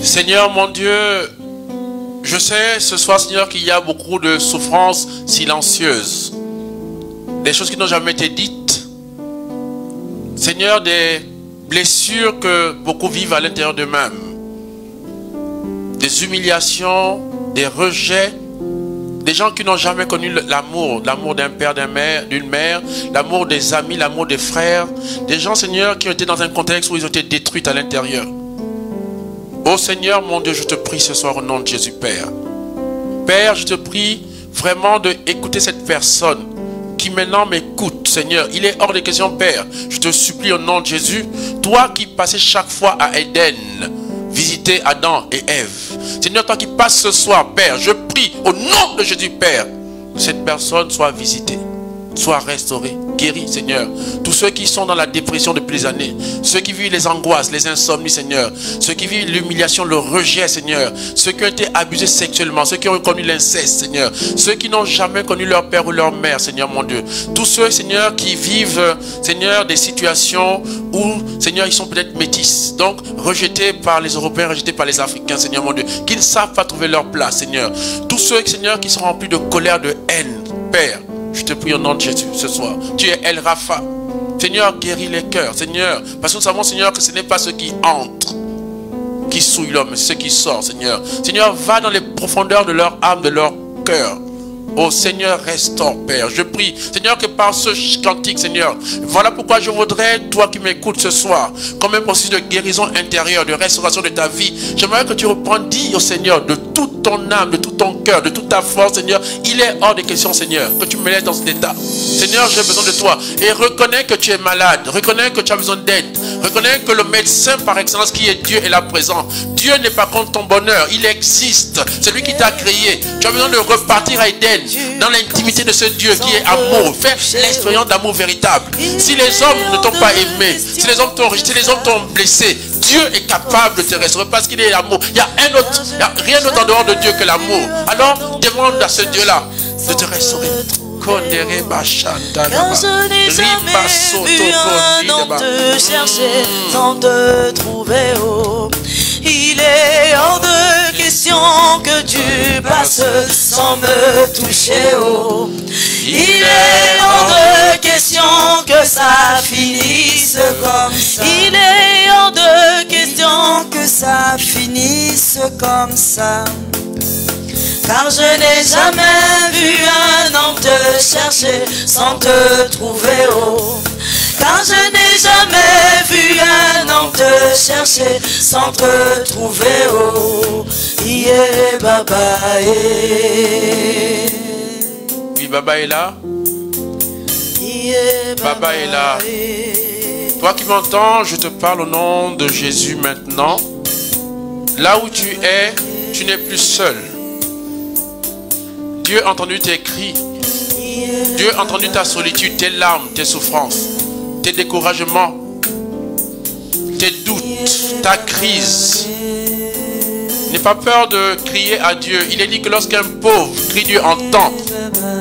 Seigneur mon Dieu, je sais ce soir, Seigneur, qu'il y a beaucoup de souffrances silencieuses. Des choses qui n'ont jamais été dites. Seigneur, des blessures que beaucoup vivent à l'intérieur d'eux-mêmes. Des humiliations, des rejets. Des gens qui n'ont jamais connu l'amour. L'amour d'un père, d'une mère. L'amour des amis, l'amour des frères. Des gens, Seigneur, qui ont été dans un contexte où ils ont été détruits à l'intérieur. Oh Seigneur, mon Dieu, je te prie ce soir au nom de Jésus, Père. Père, je te prie vraiment d'écouter cette personne qui maintenant m'écoute, Seigneur. Il est hors de question, Père. Je te supplie au nom de Jésus, toi qui passais chaque fois à Éden, visiter Adam et Ève. Seigneur, toi qui passes ce soir, Père, je prie au nom de Jésus, Père, que cette personne soit visitée, soit restaurée, guérie, Seigneur. Tous ceux qui sont dans la dépression depuis des années, ceux qui vivent les angoisses, les insomnies, Seigneur, ceux qui vivent l'humiliation, le rejet, Seigneur, ceux qui ont été abusés sexuellement, ceux qui ont connu l'inceste, Seigneur, ceux qui n'ont jamais connu leur père ou leur mère, Seigneur mon Dieu, tous ceux, Seigneur, qui vivent, Seigneur, des situations où, Seigneur, ils sont peut-être métis, donc rejetés par les Européens, rejetés par les Africains, Seigneur mon Dieu, qui ne savent pas trouver leur place, Seigneur, tous ceux, Seigneur, qui sont remplis de colère, de haine, Père, je te prie au nom de Jésus ce soir. Tu es El Rapha. Seigneur, guéris les cœurs. Seigneur, parce que nous savons, Seigneur, que ce n'est pas ceux qui entrent qui souillent l'homme, mais ceux qui sortent, Seigneur. Seigneur, va dans les profondeurs de leur âme, de leur cœur. Oh Seigneur, restaure, Père. Je prie, Seigneur, que par ce cantique, Seigneur, voilà pourquoi je voudrais, toi qui m'écoutes ce soir, comme un processus de guérison intérieure, de restauration de ta vie, j'aimerais que tu reprennes, dis au Seigneur, de toute ton âme, de tout ton cœur, de toute ta force, Seigneur, il est hors de question, Seigneur, que tu me laisses dans cet état. Seigneur, j'ai besoin de toi. Et reconnais que tu es malade, reconnais que tu as besoin d'aide, reconnais que le médecin par excellence qui est Dieu est là présent. Dieu n'est pas contre ton bonheur, il existe. C'est lui qui t'a créé. Tu as besoin de repartir à Éden, dans l'intimité de ce Dieu qui est amour. Fais l'expérience d'amour véritable. Si les hommes ne t'ont pas aimé, si les hommes t'ont rejeté, si les hommes t'ont blessé, Dieu est capable de te restaurer parce qu'il est amour. Il n'y a rien d'autre en dehors de Dieu que l'amour. Alors demande à ce Dieu-là de te restaurer. Car je n'ai jamais vu un homme te chercher sans te trouver haut. Il est hors de question que tu passes sans me toucher haut. Il est hors de question que ça finisse comme ça. Il est hors de question que ça finisse comme ça. Car je n'ai jamais vu un homme te chercher sans te trouver haut. Car je n'ai jamais vu un homme te chercher sans te trouver haut. Yeah, Baba, Oui, Baba est là. yeah, Baba est là. Toi qui m'entends, je te parle au nom de Jésus maintenant. Là où tu es, tu n'es plus seul. Dieu a entendu tes cris. Dieu a entendu ta solitude, tes larmes, tes souffrances, tes découragements, tes doutes, ta crise. N'aie pas peur de crier à Dieu. Il est dit que lorsqu'un pauvre crie, Dieu entend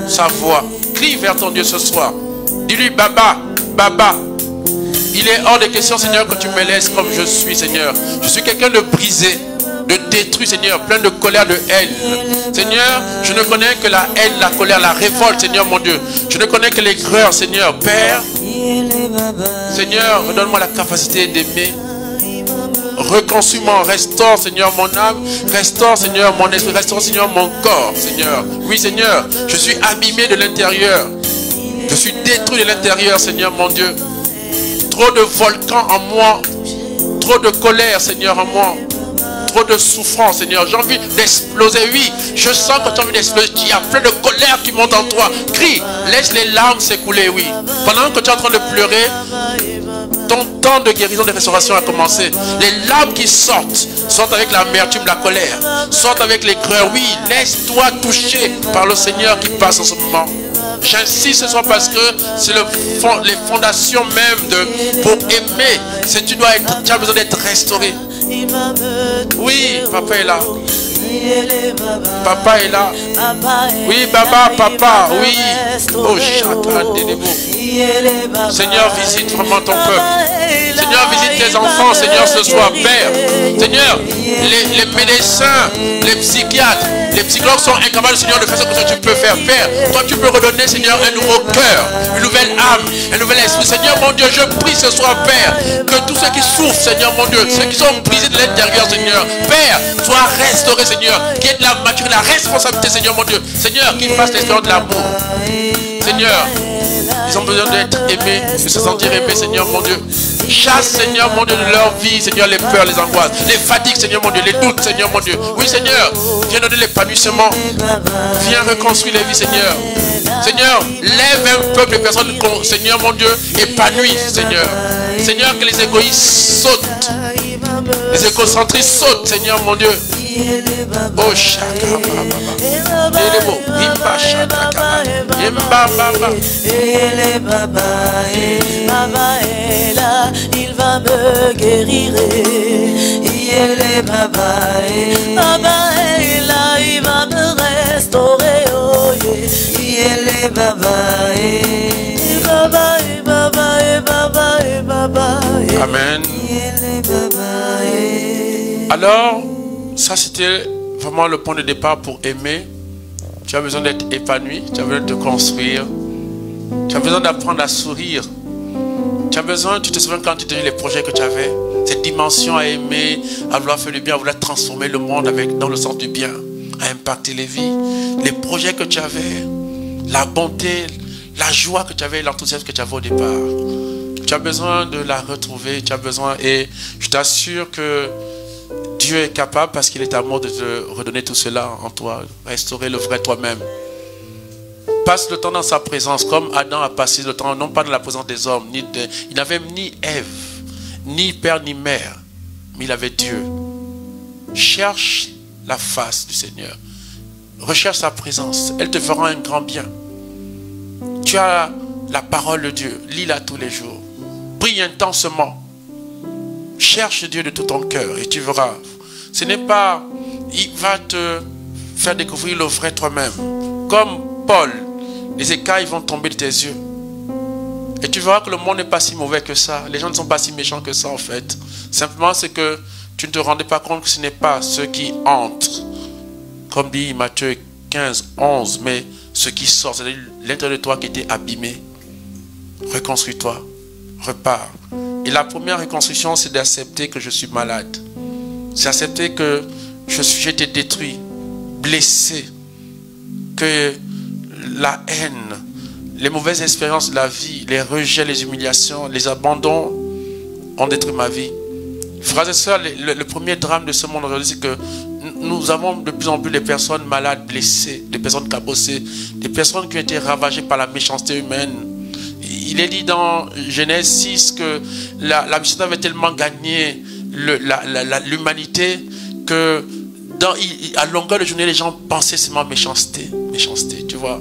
sa voix. Crie vers ton Dieu ce soir. Dis-lui, Baba, Baba. Il est hors de question, Seigneur, que tu me laisses comme je suis, Seigneur. Je suis quelqu'un de brisé, de détruit, Seigneur, plein de colère, de haine. Seigneur, je ne connais que la haine, la colère, la révolte, Seigneur mon Dieu. Je ne connais que l'aigreur, Seigneur. Père, Seigneur, redonne-moi la capacité d'aimer. Reconstruis-moi, restaure, Seigneur, mon âme. Restaure, Seigneur, mon esprit. Restaure, Seigneur, mon corps, Seigneur. Oui, Seigneur, je suis abîmé de l'intérieur. Je suis détruit de l'intérieur, Seigneur, mon Dieu. Trop de volcans en moi. Trop de colère, Seigneur, en moi. Trop de souffrance, Seigneur. J'ai envie d'exploser. Oui, je sens que tu as envie d'exploser. Il y a plein de colère qui monte en toi. Crie, laisse les larmes s'écouler, oui. Pendant que tu es en train de pleurer, ton temps de guérison, de restauration a commencé. Les larmes qui sortent avec l'amertume, la colère, sortent avec l'aigreur. Oui, laisse-toi toucher par le Seigneur qui passe en ce moment. J'insiste ce soir parce que c'est les fondations même pour aimer. Tu as besoin d'être restauré. Oui, papa est là. Papa est là. Oui, Baba, papa, oui. Oh, chacun des mots. Seigneur, visite vraiment ton peuple. Seigneur, visite tes enfants, Seigneur, ce soir, Père. Seigneur, les médecins, les psychiatres, les psychologues sont incapables, Seigneur, de faire ce que tu peux faire. Père, toi, tu peux redonner, Seigneur, un nouveau cœur, une nouvelle âme, un nouvel esprit. Seigneur, mon Dieu, je prie ce soir, Père, que tous ceux qui souffrent, Seigneur, mon Dieu, ceux qui sont brisés de l'intérieur, Seigneur, Père, soient restaurés, Seigneur, qui est de la maturité, la responsabilité, Seigneur, mon Dieu. Seigneur, qu'ils fassent l'expérience de l'amour. Seigneur, ils ont besoin d'être aimés, de se sentir aimés, Seigneur, mon Dieu. Chasse, Seigneur, mon Dieu, de leur vie, Seigneur, les peurs, les angoisses, les fatigues, Seigneur, mon Dieu, les doutes, Seigneur, mon Dieu. Oui, Seigneur, viens donner l'épanouissement. Viens reconstruire les vies, Seigneur. Seigneur, lève un peuple de personnes, Seigneur, mon Dieu, épanouies, Seigneur. Seigneur, que les égoïstes sautent. Les égocentristes sautent, Seigneur, mon Dieu. Oh, chaka, baba. Imba, chaka, imba, baba. Baba est là, il va me guérir. Il est Baba est là, il va me restaurer. Oh, il est Baba Baba. Amen. Alors, ça c'était vraiment le point de départ pour aimer. Tu as besoin d'être épanoui, tu as besoin de te construire, tu as besoin d'apprendre à sourire. Tu as besoin, tu te souviens quand tu te dis les projets que tu avais, cette dimension à aimer, à vouloir faire le bien, à vouloir transformer le monde dans le sens du bien, à impacter les vies. Les projets que tu avais, la bonté, la joie que tu avais, l'enthousiasme que tu avais au départ. Tu as besoin de la retrouver, tu as besoin, et je t'assure que Dieu est capable, parce qu'il est amour, de te redonner tout cela en toi, restaurer le vrai toi-même. Passe le temps dans sa présence, comme Adam a passé le temps, non pas dans la présence des hommes, il n'avait ni Ève, ni père, ni mère, mais il avait Dieu. Cherche la face du Seigneur. Recherche sa présence, elle te fera un grand bien. Tu as la parole de Dieu, lis-la tous les jours. Prie intensement. Cherche Dieu de tout ton cœur et tu verras. Ce n'est pas, il va te faire découvrir le vrai toi-même. Comme Paul, les écailles vont tomber de tes yeux. Et tu verras que le monde n'est pas si mauvais que ça. Les gens ne sont pas si méchants que ça en fait. Simplement c'est que tu ne te rendais pas compte que ce n'est pas ceux qui entrent, comme dit Matthieu 15, 11, mais ceux qui sortent, c'est-à-dire l'intérieur de toi qui était abîmé. Reconstruis-toi, repars. Et la première reconstruction, c'est d'accepter que je suis malade. C'est accepter que j'ai été détruit, blessé, que la haine, les mauvaises expériences de la vie, les rejets, les humiliations, les abandons ont détruit ma vie. Frères et sœurs, le premier drame de ce monde aujourd'hui, c'est que nous avons de plus en plus des personnes malades, blessées, des personnes cabossées, des personnes qui ont été ravagées par la méchanceté humaine. Il est dit dans Genèse 6 que la méchanceté avait tellement gagné l'humanité que à longueur de journée, les gens pensaient seulement méchanceté, tu vois.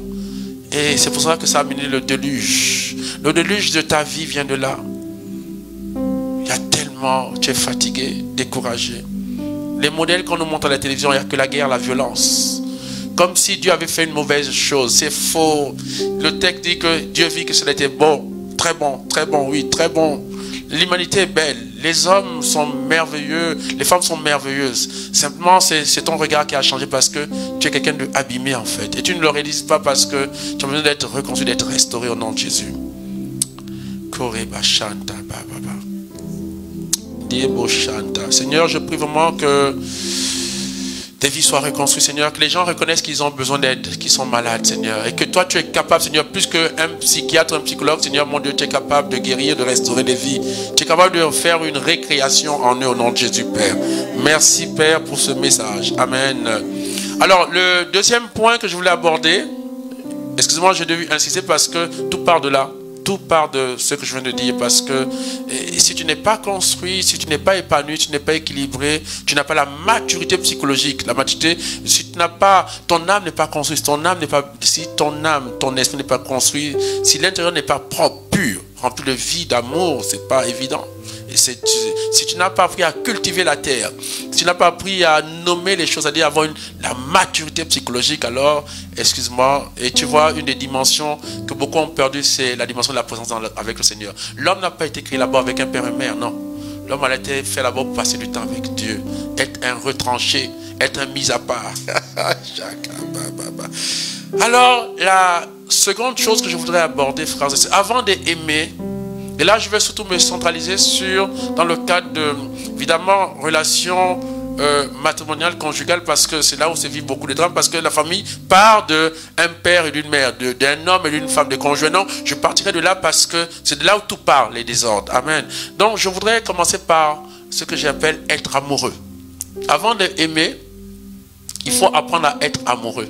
Et c'est pour ça que ça a amené le déluge. Le déluge de ta vie vient de là. Il y a tellement, tu es fatigué, découragé. Les modèles qu'on nous montre à la télévision, il n'y a que la guerre, la violence. Comme si Dieu avait fait une mauvaise chose. C'est faux. Le texte dit que Dieu vit que cela était bon, oui, très bon. L'humanité est belle. Les hommes sont merveilleux. Les femmes sont merveilleuses. Simplement, c'est ton regard qui a changé parce que tu es quelqu'un d'abîmé en fait. Et tu ne le réalises pas parce que tu as besoin d'être reconstruit, d'être restauré au nom de Jésus. Seigneur, je prie vraiment que tes vies soient reconstruites, Seigneur, que les gens reconnaissent qu'ils ont besoin d'aide, qu'ils sont malades, Seigneur, et que toi tu es capable, Seigneur, plus qu'un psychiatre, un psychologue, Seigneur, mon Dieu, tu es capable de guérir, de restaurer des vies, tu es capable de faire une récréation en eux au nom de Jésus, Père. Merci, Père, pour ce message. Amen. Alors, le deuxième point que je voulais aborder, excusez-moi, j'ai dû insister parce que tout part de là. Tout part de ce que je viens de dire parce que si tu n'es pas construit, si tu n'es pas épanoui, tu n'es pas équilibré, tu n'as pas la maturité psychologique, la maturité, si tu n'as pas, ton âme n'est pas construite, si ton âme, ton esprit n'est pas construit, si l'intérieur n'est pas propre, pur, rempli de vie, d'amour, c'est pas évident. Et si tu n'as pas appris à cultiver la terre, si tu n'as pas appris à nommer les choses, c'est-à-dire avoir la maturité psychologique, alors, excuse-moi, et tu vois, une des dimensions que beaucoup ont perdu, c'est la dimension de la présence avec le Seigneur. L'homme n'a pas été créé là-bas avec un père et une mère, non. L'homme a été fait là-bas pour passer du temps avec Dieu, être un retranché, être un mis à part. Alors, la seconde chose que je voudrais aborder, frères et sœurs, avant d'aimer, et là, je vais surtout me centraliser dans le cadre de, évidemment, relations matrimoniales, conjugales, parce que c'est là où se vivent beaucoup de drames, parce que la famille part d'un père et d'une mère, d'un homme et d'une femme, de conjoints. Non, je partirai de là parce que c'est de là où tout part, les désordres. Amen. Donc, je voudrais commencer par ce que j'appelle être amoureux. Avant d'aimer, il faut apprendre à être amoureux.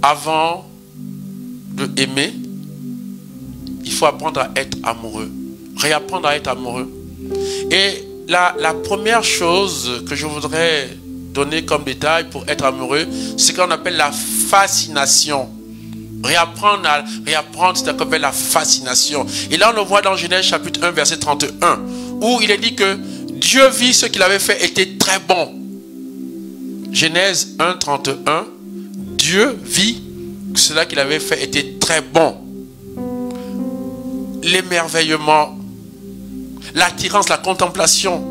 Avant de aimer, il faut apprendre à être amoureux. Réapprendre à être amoureux. Et la première chose que je voudrais donner comme détail pour être amoureux, c'est ce qu'on appelle la fascination. Réapprendre, c'est ce qu'on appelle la fascination. Et là, on le voit dans Genèse chapitre 1, verset 31, où il est dit que Dieu vit ce qu'il avait fait était très bon. Genèse 1, 31. Dieu vit que cela qu'il avait fait était très bon. L'émerveillement, l'attirance, la contemplation,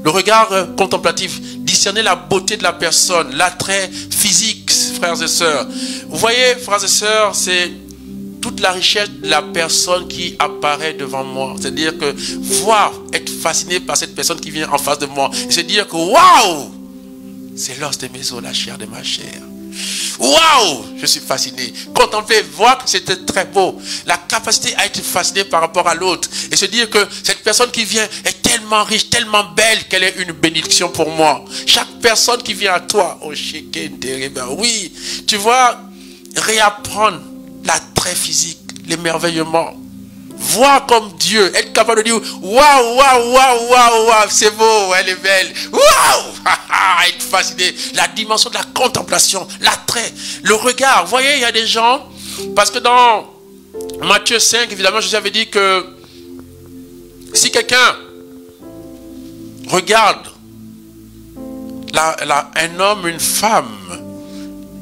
le regard contemplatif, discerner la beauté de la personne, l'attrait physique, frères et sœurs. Vous voyez, frères et sœurs, c'est toute la richesse de la personne qui apparaît devant moi. C'est-à-dire que voir, être fasciné par cette personne qui vient en face de moi, et se dire que waouh, c'est l'os de mes os, la chair de ma chair. Waouh, je suis fasciné. Contempler, voir que c'était très beau. La capacité à être fasciné par rapport à l'autre. Et se dire que cette personne qui vient est tellement riche, tellement belle qu'elle est une bénédiction pour moi. Chaque personne qui vient à toi, oh, oui, tu vois, réapprendre l'attrait physique, l'émerveillement. Voir comme Dieu, être capable de dire waouh, waouh, waouh, waouh, waouh, c'est beau, elle est belle, waouh, être fasciné, la dimension de la contemplation, l'attrait, le regard. Vous voyez, il y a des gens, parce que dans Matthieu 5, évidemment, Jésus avait dit que si quelqu'un regarde un homme, une femme,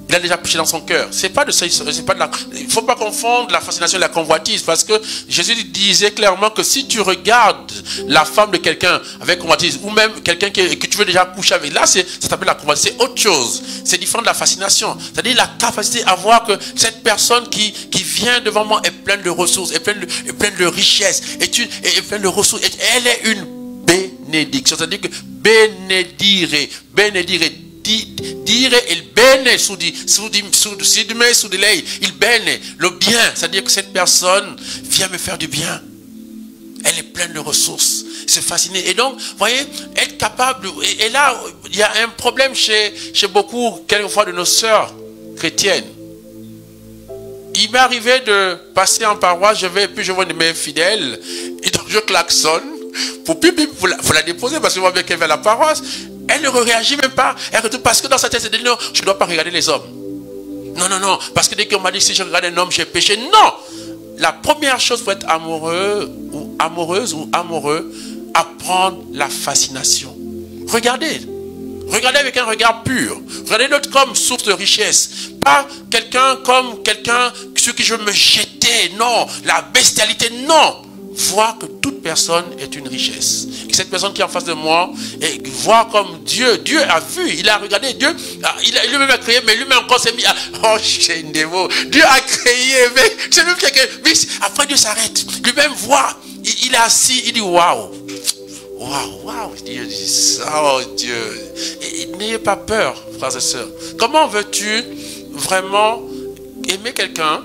il a déjà péché dans son cœur. C'est pas de ça, c'est pas de la. Il faut pas confondre la fascination et la convoitise, parce que Jésus disait clairement que si tu regardes la femme de quelqu'un avec convoitise, ou même quelqu'un que tu veux déjà coucher avec, là ça s'appelle la convoitise. C'est autre chose. C'est différent de la fascination. C'est-à-dire la capacité à voir que cette personne qui vient devant moi est pleine de ressources, est pleine de richesses, est pleine de ressources. Et elle est une bénédiction. C'est-à-dire que bénédire, dire il bene su di me, su di lei, il bene, le bien, c'est-à-dire que cette personne vient me faire du bien. Elle est pleine de ressources. C'est fasciné. Et donc, vous voyez, être capable... Et là, il y a un problème chez beaucoup, quelquefois, de nos sœurs chrétiennes. Il m'est arrivé de passer en paroisse, puis je vois une mère fidèle, et donc je klaxonne pour la déposer, parce que je vois bien qu'elle va à la paroisse. Elle ne réagit même pas. Elle retourne parce que dans sa tête, elle dit non, je ne dois pas regarder les hommes. Non, non, non, parce que dès qu'on m'a dit si je regarde un homme, j'ai péché. Non! La première chose pour être amoureux ou amoureuse ou amoureux, apprendre la fascination. Regardez. Regardez avec un regard pur. Regardez l'autre comme source de richesse. Pas quelqu'un comme quelqu'un sur qui je veux me jeter. Non. La bestialité, non. Voir que toute personne est une richesse. Et cette personne qui est en face de moi, et voir comme Dieu. Dieu a vu, il a regardé. Dieu, il lui-même a créé, mais lui-même encore s'est mis à... Oh, j'ai une démo. Dieu a créé, mais c'est lui qui a créé. Mais après Dieu s'arrête. Lui-même voit. Il est assis, il dit waouh. Waouh, waouh, Dieu dit, oh Dieu. N'ayez pas peur, frères et sœurs. Comment veux-tu vraiment aimer quelqu'un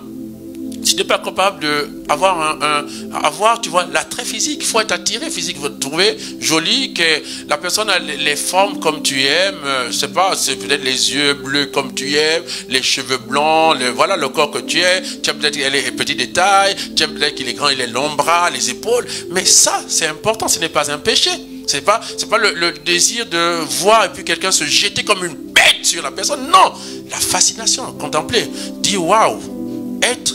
si tu n'es pas capable d'avoir, tu vois, l'attrait physique? Il faut être attiré physique, il faut te trouver joli, que la personne a les formes comme tu aimes, je sais pas, c'est peut-être les yeux bleus comme tu aimes, les cheveux blancs, voilà le corps que tu aimes, tu aimes peut-être les petits détails, tu aimes peut-être qu'il est grand, il est long bras, les épaules, mais ça, c'est important, ce n'est pas un péché. C'est pas le désir de voir et puis quelqu'un se jeter comme une bête sur la personne. Non, la fascination, contempler, dire waouh, être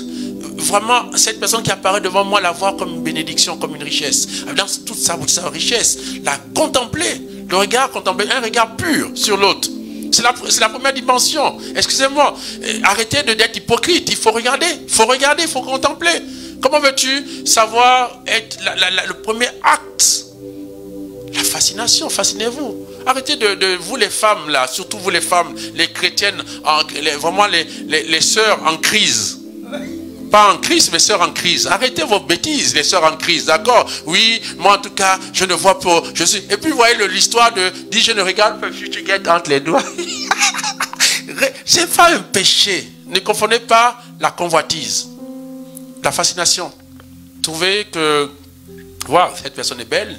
vraiment cette personne qui apparaît devant moi, la voir comme une bénédiction, comme une richesse. Dans toute sa richesse, la contempler, le regard contempler, un regard pur sur l'autre. C'est la première dimension. Excusez-moi, arrêtez d'être hypocrite. Il faut regarder, il faut contempler. Comment veux-tu savoir être le premier acte? La fascination, fascinez-vous. Arrêtez de vous les femmes là, surtout vous les femmes, les chrétiennes, vraiment les sœurs en crise. Pas en crise, mais sœurs en crise. Arrêtez vos bêtises, les sœurs en crise, d'accord? Oui, moi en tout cas, je ne vois pas. Et puis vous voyez l'histoire de « Dis, je ne regarde pas, tu guettes entre les doigts. » C'est pas un péché. Ne confondez pas la convoitise. La fascination. Trouvez que, wow, cette personne est belle.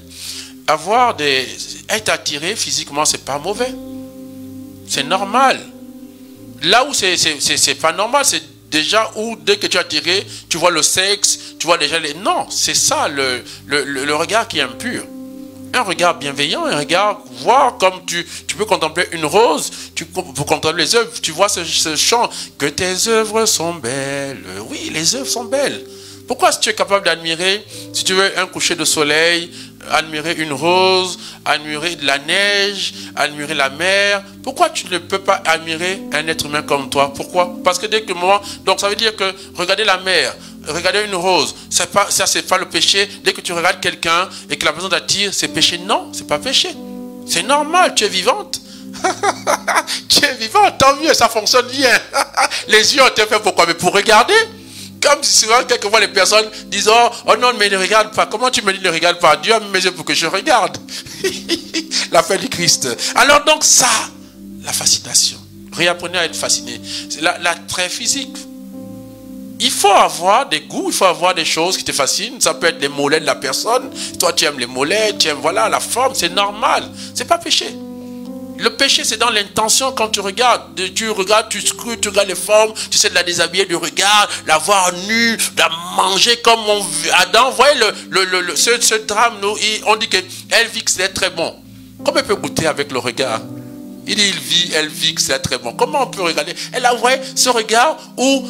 Être attiré physiquement, c'est pas mauvais. C'est normal. Là où c'est pas normal, c'est déjà où dès que tu es attiré, tu vois le sexe, tu vois déjà les... Non, c'est ça le regard qui est impur. Un regard bienveillant, un regard, voir comme tu peux contempler une rose, tu peux contempler les œuvres, tu vois ce chant, que tes œuvres sont belles. Oui, les œuvres sont belles. Pourquoi si tu es capable d'admirer, si tu veux un coucher de soleil, admirer une rose, admirer de la neige, admirer la mer, pourquoi tu ne peux pas admirer un être humain comme toi? Pourquoi? Parce que dès que moi, donc ça veut dire que regarder la mer, regarder une rose, ça c'est pas le péché. Dès que tu regardes quelqu'un et que la personne t'attire, c'est péché? Non, c'est pas péché. C'est normal, tu es vivante. Tu es vivante, tant mieux, ça fonctionne bien. Les yeux ont été faits pourquoi? Mais pour regarder. Comme souvent, quelquefois, les personnes disent oh non, mais ne regarde pas. Comment tu me dis ne regarde pas? Dieu a mis mes yeux pour que je regarde. La fin du Christ. Alors, donc, ça, la fascination. Réapprenez à être fasciné. C'est l'attrait physique. Il faut avoir des goûts, il faut avoir des choses qui te fascinent. Ça peut être les mollets de la personne. Toi, tu aimes les mollets, tu aimes, voilà, la forme, c'est normal. C'est pas péché. Le péché, c'est dans l'intention quand tu regardes. Tu scrutes, tu regardes les formes, tu essaies de la déshabiller du regard, la voir nue, la manger comme Adam. Vous voyez ce drame, on dit qu'elle vit que c'est très bon. Comment elle peut goûter avec le regard? Il dit, elle vit que c'est très bon. Comment on peut regarder? Elle a, vous voyez, ce regard où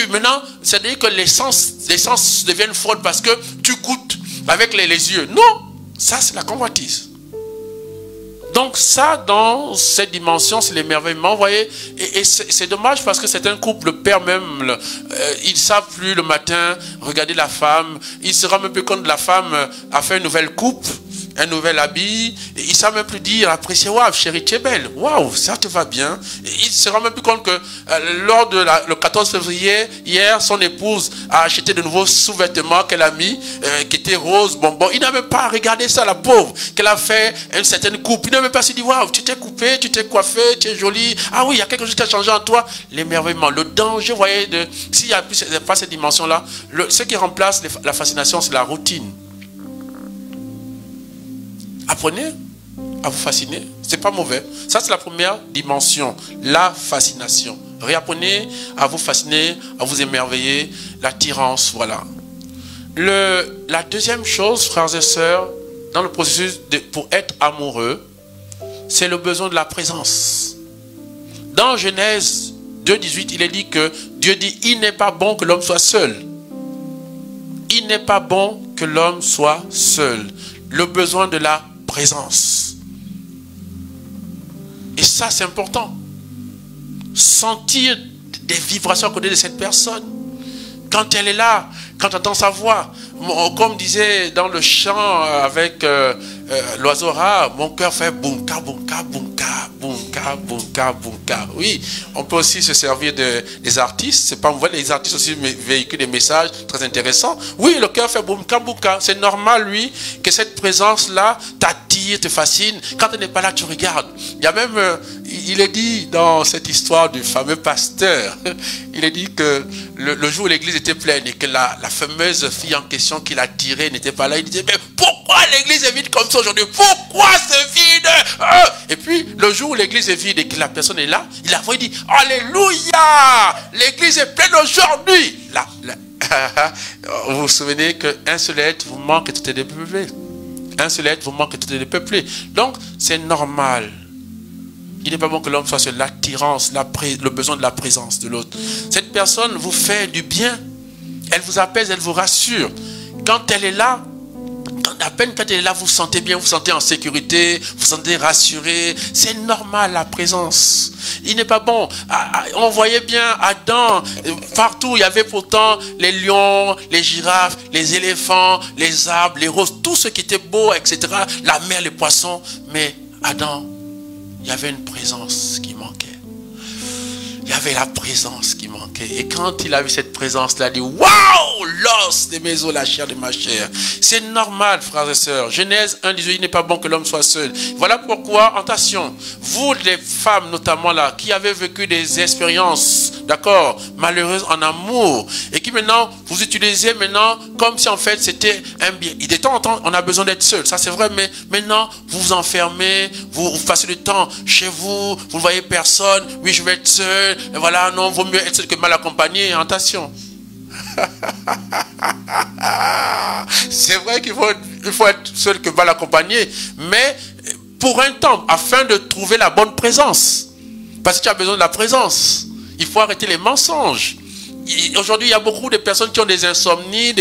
maintenant, c'est-à-dire que les sens deviennent folles parce que tu goûtes avec les yeux. Non, ça c'est la convoitise. Donc ça, dans cette dimension, c'est l'émerveillement, vous voyez, et c'est dommage parce que c'est un couple, le père même, ils ne savent plus le matin regarder la femme, il se rend même plus compte que la femme a fait une nouvelle coupe, un nouvel habit, et il ne savent même plus dire, apprécier, waouh, chérie, tu es belle, waouh, ça te va bien. Et il ne se rend même plus compte que lors de le 14 février, hier, son épouse a acheté de nouveaux sous-vêtements qu'elle a mis, qui étaient roses, bonbons. Il n'a même pas regardé ça, la pauvre, qu'elle a fait une certaine coupe. Il n'a même pas se dit, waouh, tu t'es coupé, tu t'es coiffé, tu es jolie. Ah oui, il y a quelque chose qui a changé en toi. L'émerveillement, le danger, vous voyez, s'il n'y a pas cette dimension-là, ce qui remplace la fascination, c'est la routine. Apprenez à vous fasciner. C'est pas mauvais. Ça, c'est la première dimension. La fascination. Réapprenez à vous fasciner, à vous émerveiller. L'attirance, voilà. La deuxième chose, frères et sœurs, dans le processus pour être amoureux, c'est le besoin de la présence. Dans Genèse 2,18, il est dit que Dieu dit, il n'est pas bon que l'homme soit seul. Il n'est pas bon que l'homme soit seul. Le besoin de la présence. Et ça, c'est important. Sentir des vibrations à côté de cette personne. Quand elle est là, quand tu entends sa voix, comme disait dans le chant avec l'oiseau rare, mon cœur fait bunka, bunka, bunka, bunka, bunka, bunka. Oui, on peut aussi se servir des artistes. C'est pas mauvais, les artistes aussi véhiculent des messages très intéressants. Oui, le cœur fait bunka, bunka. C'est normal, lui, que cette présence-là t'attire, te fascine. Quand elle n'est pas là, tu regardes. Il y a même, il est dit dans cette histoire du fameux pasteur, il est dit que le jour où l'église était pleine et que la fameuse fille en question qui l'a tirée n'était pas là, il disait, mais pourquoi l'église est vide comme ça aujourd'hui? Pourquoi c'est vide? Et puis, le jour où l'église est vide et que la personne est là, il a voix, il dit, alléluia, l'église est pleine aujourd'hui. Là, vous vous souvenez qu'un seul être vous manque et tout est dépeuplé. Un seul être vous manque et tout est dépeuplé. Donc, c'est normal. Il n'est pas bon que l'homme soit sur l'attirance, le besoin de la présence de l'autre. Cette personne vous fait du bien. Elle vous apaise, elle vous rassure. Quand elle est là, à peine quand elle est là, vous vous sentez bien, vous vous sentez en sécurité, vous vous sentez rassuré. C'est normal, la présence. Il n'est pas bon. On voyait bien Adam, partout il y avait pourtant les lions, les girafes, les éléphants, les arbres, les roses, tout ce qui était beau, etc. La mer, les poissons. Mais Adam, il y avait une présence qui manquait. Il y avait la présence qui manquait. Et quand il a vu cette présence-là, il a dit, waouh, l'os de mes os, la chair de ma chair. C'est normal, frères et sœurs. Genèse 1,18, il n'est pas bon que l'homme soit seul. Voilà pourquoi, attention, vous les femmes notamment là, qui avez vécu des expériences, d'accord, malheureuses en amour, et qui maintenant, vous utilisez maintenant comme si en fait c'était un bien. De temps en temps, on a besoin d'être seul, ça c'est vrai, mais maintenant, vous vous enfermez, vous passez du temps chez vous, vous ne voyez personne, oui, je vais être seul. Et voilà, non, vaut mieux être seul que mal accompagné. Attention. C'est vrai qu'il faut être seul que mal accompagné. Mais pour un temps, afin de trouver la bonne présence. Parce que tu as besoin de la présence. Il faut arrêter les mensonges. Aujourd'hui, il y a beaucoup de personnes qui ont des insomnies,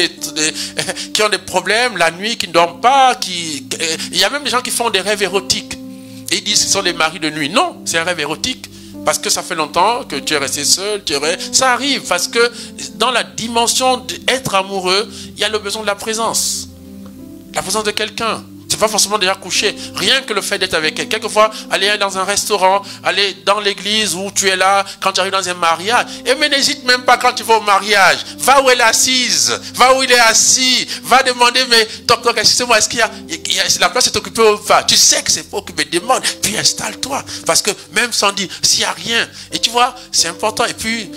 qui ont des problèmes la nuit, qui ne dorment pas. Il y a même des gens qui font des rêves érotiques. Et ils disent que ce sont des maris de nuit. Non, c'est un rêve érotique. Parce que ça fait longtemps que tu es resté seul, ça arrive parce que dans la dimension d'être amoureux, il y a le besoin de la présence de quelqu'un. C'est pas forcément déjà couché, rien que le fait d'être avec elle. Quelquefois, aller dans un restaurant, aller dans l'église où tu es là, quand tu arrives dans un mariage, et mais n'hésite même pas quand tu vas au mariage, va où elle est assise, va où il est assis, va demander, mais toc, excusez-moi, est-ce qu'il y a la place est occupée ou pas? Tu sais que c'est pas occupé, demande, puis installe-toi, parce que même sans dire, s'il n'y a rien, et tu vois, c'est important, et puis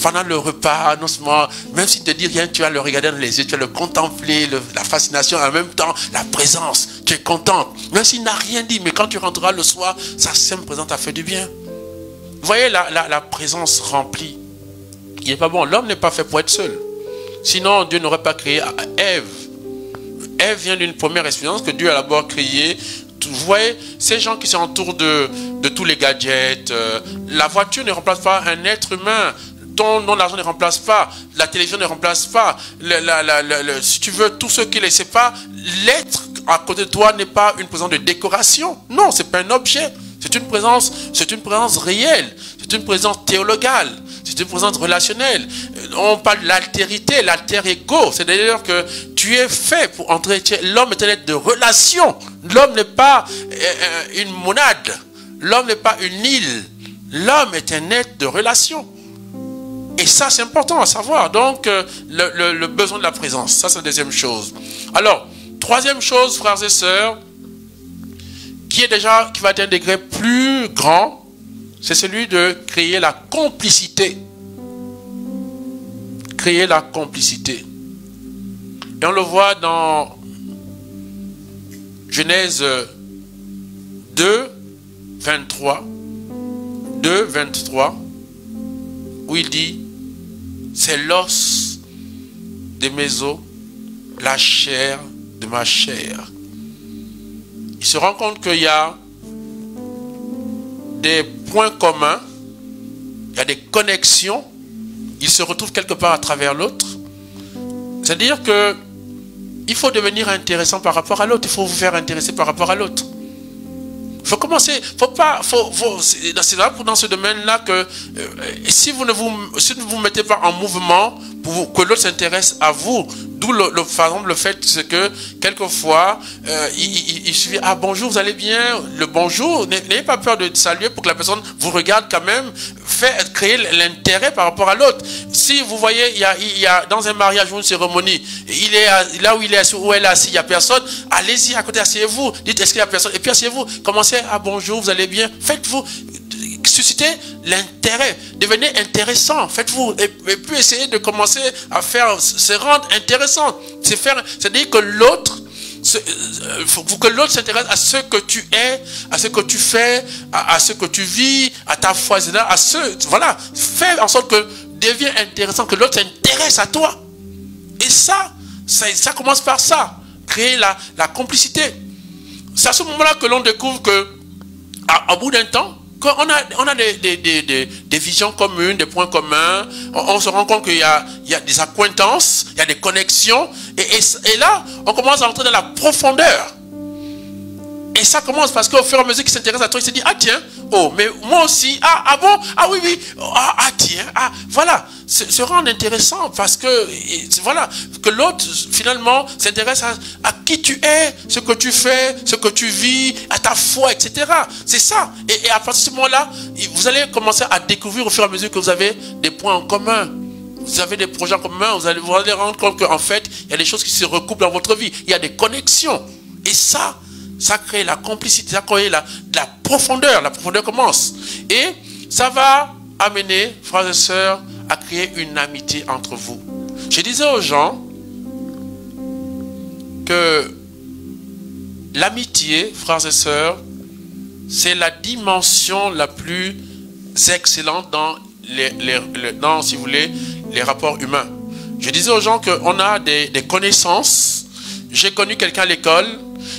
pendant le repas, non seulement, même s'il ne te dit rien, tu vas le regarder dans les yeux, tu vas le contempler, la fascination, en même temps, la présence. Tu es contente, même s'il n'a rien dit, mais quand tu rentreras le soir, sa simple présence t'a fait du bien. Vous voyez la présence remplie. Il n'est pas bon, l'homme n'est pas fait pour être seul. Sinon, Dieu n'aurait pas créé Ève. Ève vient d'une première expérience que Dieu a d'abord créée. Vous voyez, ces gens qui s'entourent de tous les gadgets, la voiture ne remplace pas un être humain. Ton argent ne remplace pas, la télévision ne remplace pas, si tu veux, tout ce qu'il est, c'est pas l'être à côté de toi n'est pas une présence de décoration. Non, c'est pas un objet. C'est une présence réelle. C'est une présence théologale. C'est une présence relationnelle. On parle de l'altérité, l'alter ego. C'est d'ailleurs que tu es fait pour entrer. L'homme est un être de relation. L'homme n'est pas une monade. L'homme n'est pas une île. L'homme est un être de relation. Et ça, c'est important à savoir. Donc, le besoin de la présence. Ça, c'est la deuxième chose. Alors, troisième chose, frères et sœurs, qui va être un degré plus grand, c'est celui de créer la complicité. Créer la complicité. Et on le voit dans Genèse 2, 23, où il dit, c'est l'os de mes os, la chair de ma chair. Il se rend compte qu'il y a des points communs, il y a des connexions, il se retrouve quelque part à travers l'autre. C'est-à-dire que il faut devenir intéressant par rapport à l'autre, il faut vous faire intéresser par rapport à l'autre. Il faut commencer, c'est là dans ce domaine-là que si vous ne vous mettez pas en mouvement pour que l'autre s'intéresse à vous, d'où par exemple le fait que quelquefois il suffit, ah bonjour, vous allez bien, le bonjour, n'ayez pas peur de saluer pour que la personne vous regarde quand même, créer l'intérêt par rapport à l'autre. Si vous voyez, il y a dans un mariage ou une cérémonie, il est là où il est assis, où elle est assise, il n'y a personne, allez-y à côté, asseyez-vous, dites est-ce qu'il y a personne, et puis asseyez-vous, commencez, ah bonjour, vous allez bien, faites-vous susciter l'intérêt, devenez intéressant, faites-vous, et puis essayez de commencer à faire, se rendre intéressant, c'est-à-dire que l'autre, faut que l'autre s'intéresse à ce que tu es, à ce que tu fais, à ce que tu vis, à ta foi, voilà, fais en sorte que deviens intéressant, que l'autre s'intéresse à toi. Et ça commence par ça, créer la complicité. C'est à ce moment-là que l'on découvre que, au bout d'un temps, quand on a des visions communes, des points communs, on se rend compte qu'il y a des accointances, il y a des connexions, et là, on commence à entrer dans la profondeur. Et ça commence parce qu'au fur et à mesure qu'il s'intéresse à toi, il se dit, ah tiens, oh, mais moi aussi, ah bon, ah oui, ah tiens, ah, voilà, se rendre intéressant parce que, voilà, que l'autre, finalement, s'intéresse à qui tu es, ce que tu fais, ce que tu vis, à ta foi, etc. C'est ça. Et à partir de ce moment-là, vous allez commencer à découvrir au fur et à mesure que vous avez des points en commun. Vous avez des projets en commun, vous allez rendre compte qu'en fait, il y a des choses qui se recoupent dans votre vie. Il y a des connexions. Et ça crée la complicité, ça crée la profondeur. La profondeur commence. Et ça va amener, frères et sœurs, à créer une amitié entre vous. Je disais aux gens que l'amitié, frères et sœurs, c'est la dimension la plus excellente dans si vous voulez, les rapports humains. Je disais aux gens qu'on a des connaissances. J'ai connu quelqu'un à l'école.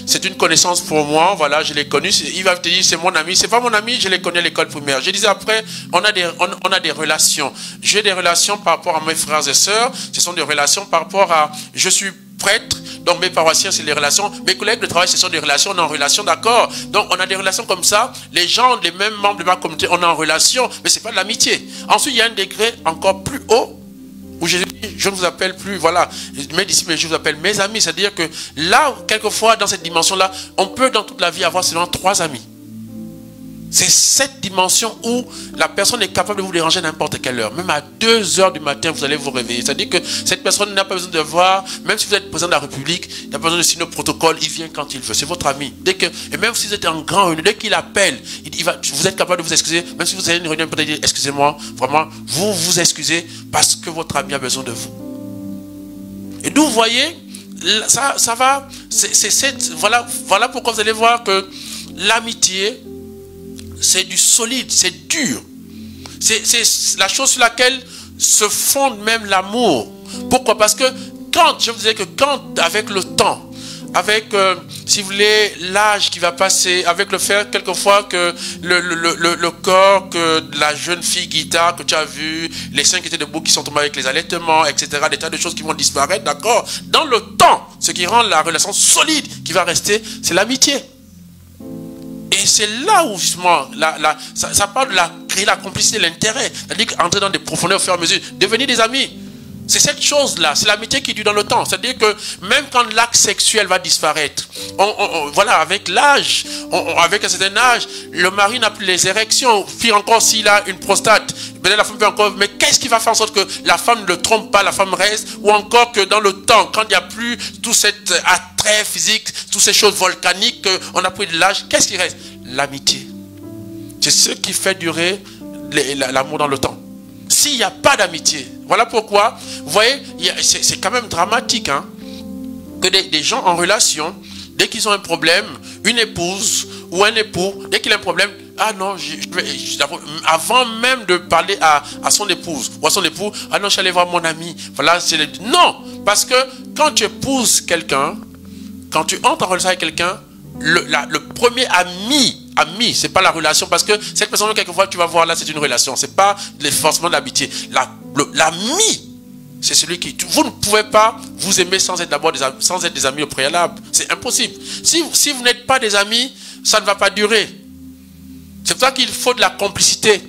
C'est une connaissance pour moi, voilà, je l'ai connu. Il va te dire, c'est mon ami. C'est pas mon ami, je l'ai connu à l'école primaire. Je disais après, on a des relations. J'ai des relations par rapport à mes frères et sœurs. Ce sont des relations par rapport à, je suis prêtre, donc mes paroissiens, c'est les relations. Mes collègues de travail, ce sont des relations, on est en relation, d'accord. Donc on a des relations comme ça. Les gens, les mêmes membres de ma communauté, on est en relation, mais c'est pas de l'amitié. Ensuite, il y a un degré encore plus haut, où Jésus dit, je ne vous appelle plus, voilà, mes disciples, mais je vous appelle mes amis. C'est-à-dire que là, quelquefois, dans cette dimension-là, on peut dans toute la vie avoir seulement 3 amis. C'est cette dimension où la personne est capable de vous déranger à n'importe quelle heure. Même à 2h du matin, vous allez vous réveiller. C'est-à-dire que cette personne n'a pas besoin de voir, même si vous êtes président de la République, il n'a pas besoin de signer le protocole, il vient quand il veut. C'est votre ami. Et même si vous êtes en grand réunion, dès qu'il appelle, vous êtes capable de vous excuser. Même si vous avez une réunion, peut-être dire, excusez-moi, vraiment, vous vous excusez parce que votre ami a besoin de vous. Et d'où vous voyez, ça va, voilà pourquoi vous allez voir que l'amitié, c'est du solide, c'est dur. C'est la chose sur laquelle se fonde même l'amour. Pourquoi? Parce que je vous disais que avec le temps, avec, si vous voulez, l'âge qui va passer, avec le fait quelquefois que le corps que la jeune fille guitare que tu as vu, les seins qui étaient debout qui sont tombés avec les allaitements, etc., des tas de choses qui vont disparaître, d'accord? Dans le temps, ce qui rend la relation solide qui va rester, c'est l'amitié. Et c'est là où justement ça parle de créer la complicité, l'intérêt, c'est-à-dire entrer dans des profondeurs au fur et à mesure, devenir des amis. C'est cette chose-là, c'est l'amitié qui dure dans le temps. C'est-à-dire que même quand l'acte sexuel va disparaître, voilà, avec l'âge, avec un certain âge, le mari n'a plus les érections, puis encore s'il a une prostate, peut-être la femme peut encore, mais qu'est-ce qui va faire en sorte que la femme ne le trompe pas, la femme reste, ou encore que dans le temps, quand il n'y a plus tout cet attrait physique, toutes ces choses volcaniques, on a pris de l'âge, qu'est-ce qui reste? L'amitié. C'est ce qui fait durer l'amour dans le temps. S'il n'y a pas d'amitié, voilà pourquoi, vous voyez, c'est quand même dramatique, hein, que des gens en relation dès qu'ils ont un problème, une épouse ou un époux, dès qu'il a un problème, ah non, avant même de parler à son épouse ou à son époux, ah non, je suis allé voir mon ami. Voilà, non, parce que quand tu épouses quelqu'un, quand tu entres en relation avec quelqu'un, le premier ami, c'est pas la relation, parce que cette personne, quelquefois, tu vas voir là, c'est une relation, c'est pas forcément l'amitié. L'ami, c'est celui qui... Vous ne pouvez pas vous aimer sans être d'abord des amis au préalable. C'est impossible. Si vous n'êtes pas des amis, ça ne va pas durer. C'est pour ça qu'il faut de la complicité.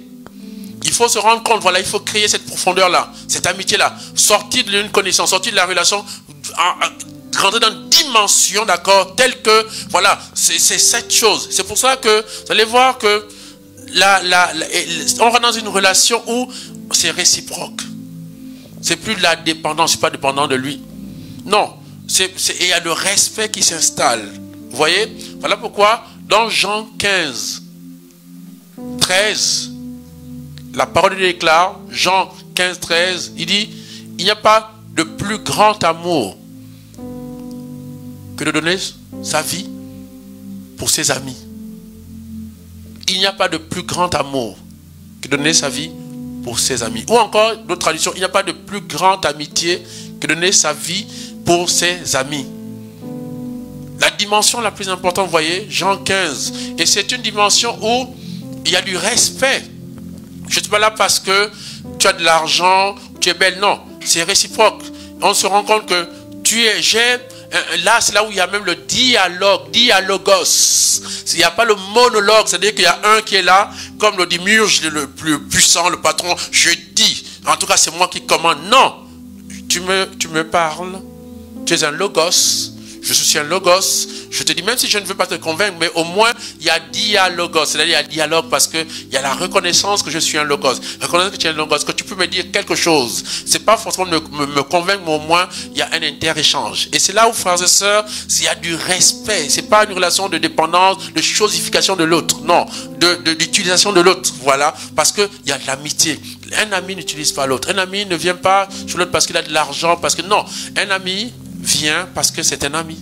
Il faut se rendre compte, voilà, il faut créer cette profondeur-là, cette amitié-là, sortir d'une connaissance, sortir de la relation, rentrer dans une dimension, d'accord, telle que, voilà, c'est cette chose. C'est pour ça que, vous allez voir que, on rentre dans une relation où c'est réciproque. C'est plus de la dépendance, je ne suis pas dépendant de lui. Non, il y a le respect qui s'installe. Vous voyez? Voilà pourquoi, dans Jean 15, 13, la parole déclare, Jean 15, 13, il dit, il n'y a pas de plus grand amour que de donner sa vie pour ses amis. Il n'y a pas de plus grand amour que de donner sa vie pour ses amis. Ou encore, d'autres traductions, il n'y a pas de plus grande amitié que de donner sa vie pour ses amis. La dimension la plus importante, vous voyez, Jean 15. Et c'est une dimension où il y a du respect. Je ne suis pas là parce que tu as de l'argent, tu es belle. Non, c'est réciproque. On se rend compte que là, c'est là où il y a même le dialogos. Il n'y a pas le monologue, c'est-à-dire qu'il y a un qui est là, comme le démiurge le plus puissant, le patron, je dis. En tout cas, c'est moi qui commande. Non, tu me parles, tu es un logos. Je suis un logos. Je te dis, même si je ne veux pas te convaincre, mais au moins, il y a dialogos. C'est-à-dire, il y a dialogue parce qu'il y a la reconnaissance que je suis un logos. Reconnaissance que tu es un logos, que tu peux me dire quelque chose. Ce n'est pas forcément me convaincre, mais au moins, il y a un inter-échange. Et c'est là où, frères et sœurs, il y a du respect. Ce n'est pas une relation de dépendance, de chosification de l'autre. Non, d'utilisation de l'autre. Voilà. Parce qu'il y a de l'amitié. Un ami n'utilise pas l'autre. Un ami ne vient pas sur l'autre parce qu'il a de l'argent. Parce que non, un ami vient parce que c'est un ami.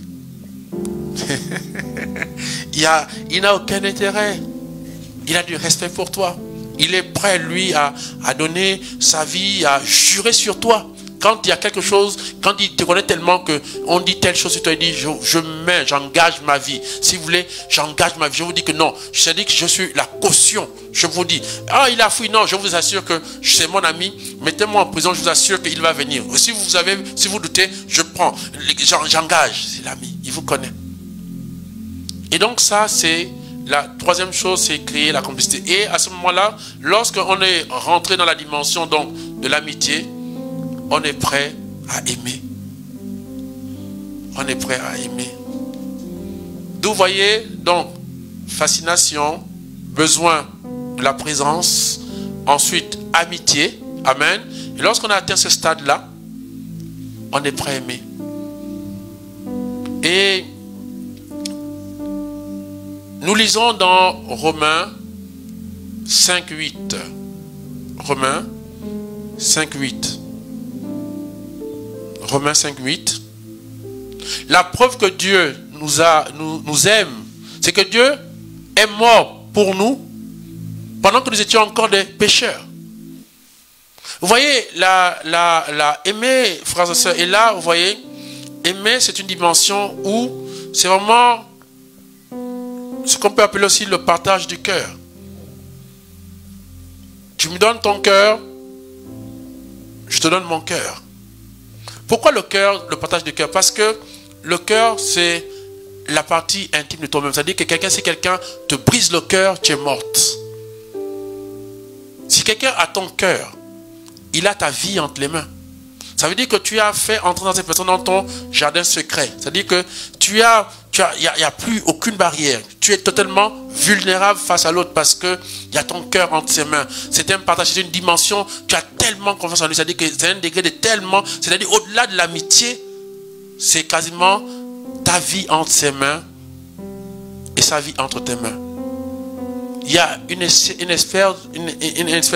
Il n'a aucun intérêt. Il a du respect pour toi. Il est prêt, lui, à donner sa vie, à jurer sur toi. Quand il y a quelque chose, quand il te connaît tellement qu'on dit telle chose sur toi, il dit, j'engage ma vie. Si vous voulez, j'engage ma vie. Je vous dis que non. Je dis que je suis la caution. Je vous dis, il a fui. Non, je vous assure que c'est mon ami. Mettez-moi en prison, je vous assure qu'il va venir. Si vous doutez, je prends. J'engage. C'est l'ami. Il vous connaît. Et donc ça, c'est la troisième chose, c'est créer la complicité. Et à ce moment-là, lorsqu'on est rentré dans la dimension donc de l'amitié, on est prêt à aimer. On est prêt à aimer. D'où voyez donc fascination, besoin de la présence, ensuite amitié, amen. Et lorsqu'on a atteint ce stade-là, on est prêt à aimer. Et nous lisons dans Romains 5.8. Romains 5.8. Romains 5.8. La preuve que Dieu nous aime, c'est que Dieu est mort pour nous pendant que nous étions encore des pécheurs. Vous voyez, aimer, frères et sœurs, et là, vous voyez, aimer, c'est une dimension où c'est vraiment ce qu'on peut appeler aussi le partage du cœur. Tu me donnes ton cœur, je te donne mon cœur. Pourquoi le cœur, le partage du cœur? Parce que le cœur, c'est la partie intime de toi-même. C'est-à-dire que si quelqu'un te brise le cœur, tu es morte. Si quelqu'un a ton cœur, il a ta vie entre les mains. Ça veut dire que tu as fait entrer dans cette personne dans ton jardin secret. C'est-à-dire que il n'y a plus aucune barrière. Tu es totalement vulnérable face à l'autre parce qu'il y a ton cœur entre ses mains. C'est un partage, c'est une dimension. Tu as tellement confiance en lui. C'est-à-dire que c'est un degré de tellement. C'est-à-dire au-delà de l'amitié, c'est quasiment ta vie entre ses mains et sa vie entre tes mains. Il y a une espèce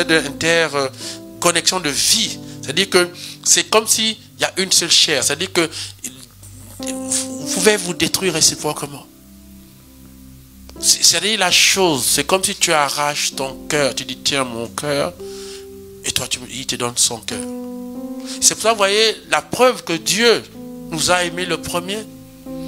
d'interconnexion de vie. C'est-à-dire que c'est comme s'il y a une seule chair. C'est-à-dire que vous pouvez vous détruire réciproquement. C'est-à-dire la chose, c'est comme si tu arraches ton cœur, tu dis tiens mon cœur, et toi il te donne son cœur. C'est pour ça, vous voyez, la preuve que Dieu nous a aimé le premier,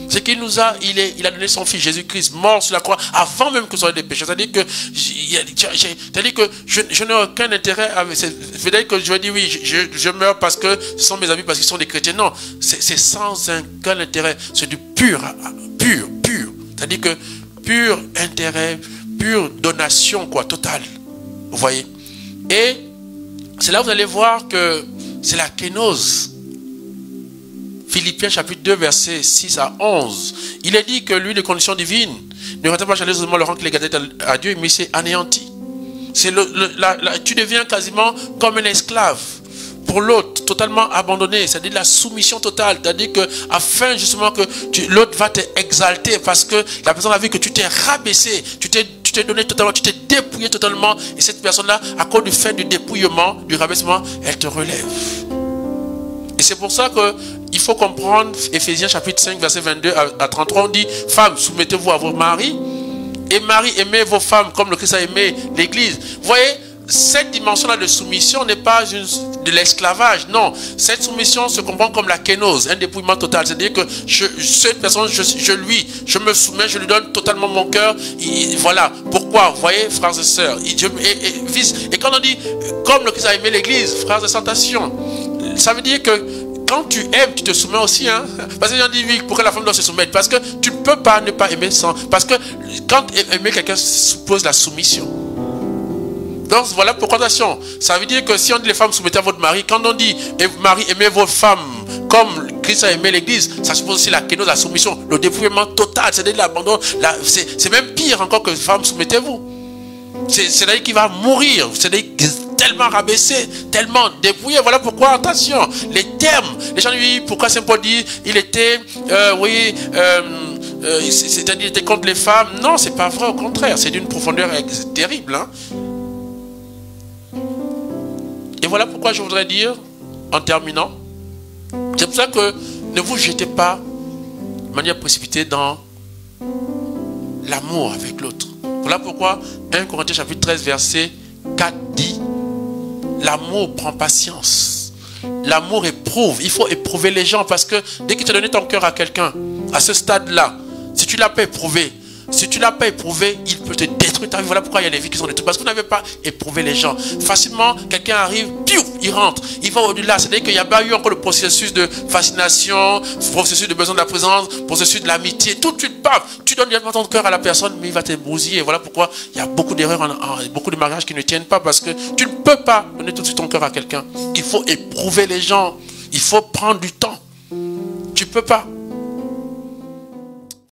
c'est qu'il nous a, il a donné son fils Jésus-Christ mort sur la croix avant même que ce soit des péchés. C'est-à-dire que je n'ai aucun intérêt avec. C'est-à-dire que je vais dire oui, je meurs parce que ce sont mes amis, parce qu'ils sont des chrétiens. Non, c'est sans aucun intérêt. C'est du pur. C'est-à-dire que pur intérêt, pure donation, quoi, totale. Vous voyez? Et c'est là que vous allez voir que c'est la kénose. Philippiens chapitre 2 verset 6 à 11. Il est dit que lui, les conditions divines, ne retient pas chaleureusement le rang qu'il égalité à Dieu, mais c'est anéanti. Tu deviens quasiment comme un esclave pour l'autre, totalement abandonné. C'est-à-dire la soumission totale. C'est-à-dire que afin justement que l'autre va te exalter parce que la personne a vu que tu t'es rabaissé, tu t'es donné totalement, tu t'es dépouillé totalement. Et cette personne-là, à cause du fait du dépouillement, du rabaissement, elle te relève. Et c'est pour ça qu'il faut comprendre Ephésiens chapitre 5 verset 22 à 33. On dit, femmes, soumettez-vous à vos maris. Et maris, aimez vos femmes comme le Christ a aimé l'Église. Vous voyez, cette dimension-là de soumission n'est pas de l'esclavage. Non, cette soumission se comprend comme la kénose, un dépouillement total. C'est-à-dire que cette personne, je me soumets, je lui donne totalement mon cœur. Voilà. Pourquoi? Vous voyez, frères et sœurs. Et quand on dit, comme le Christ a aimé l'Église, frères et sœurs, attention. Ça veut dire que quand tu aimes, tu te soumets aussi. Hein? Parce que les gens disent, oui, pourquoi la femme doit se soumettre? Parce que tu ne peux pas ne pas aimer sans. Parce que quand aimer quelqu'un suppose la soumission. Donc voilà pourquoi, attention. Ça veut dire que si on dit les femmes soumettez à votre mari, quand on dit mari aimez votre femme comme Christ a aimé l'Église, ça suppose aussi la kénose, la soumission, le dépouillement total, c'est-à-dire l'abandon. C'est même pire encore que femme soumettez-vous. C'est-à-dire qu'il va mourir. C'est-à-dire tellement rabaissé, tellement dépouillé. Voilà pourquoi, attention, les termes, les gens disent, pourquoi Saint Paul dit, il était, c'est-à-dire il était contre les femmes. Non, c'est pas vrai, au contraire, c'est d'une profondeur terrible. Hein? Et voilà pourquoi je voudrais dire, en terminant, c'est pour ça que ne vous jetez pas de manière précipitée dans l'amour avec l'autre. Voilà pourquoi 1 Corinthiens chapitre 13 verset 4 dit, l'amour prend patience. L'amour éprouve. Il faut éprouver les gens parce que dès que tu as donné ton cœur à quelqu'un, à ce stade-là, si tu ne l'as pas éprouvé, il peut te détruire ta vie. Voilà pourquoi il y a des vies qui sont détruites. Parce que vous n'avez pas éprouvé les gens. Facilement, quelqu'un arrive, piou, il rentre. Il va au-delà. C'est-à-dire qu'il n'y a pas eu encore le processus de fascination, processus de besoin de la présence, processus de l'amitié. Tout de suite, paf, tu donnes directement ton cœur à la personne, mais il va te bousiller. Voilà pourquoi il y a beaucoup d'erreurs, beaucoup de mariages qui ne tiennent pas. Parce que tu ne peux pas donner tout de suite ton cœur à quelqu'un. Il faut éprouver les gens. Il faut prendre du temps. Tu ne peux pas.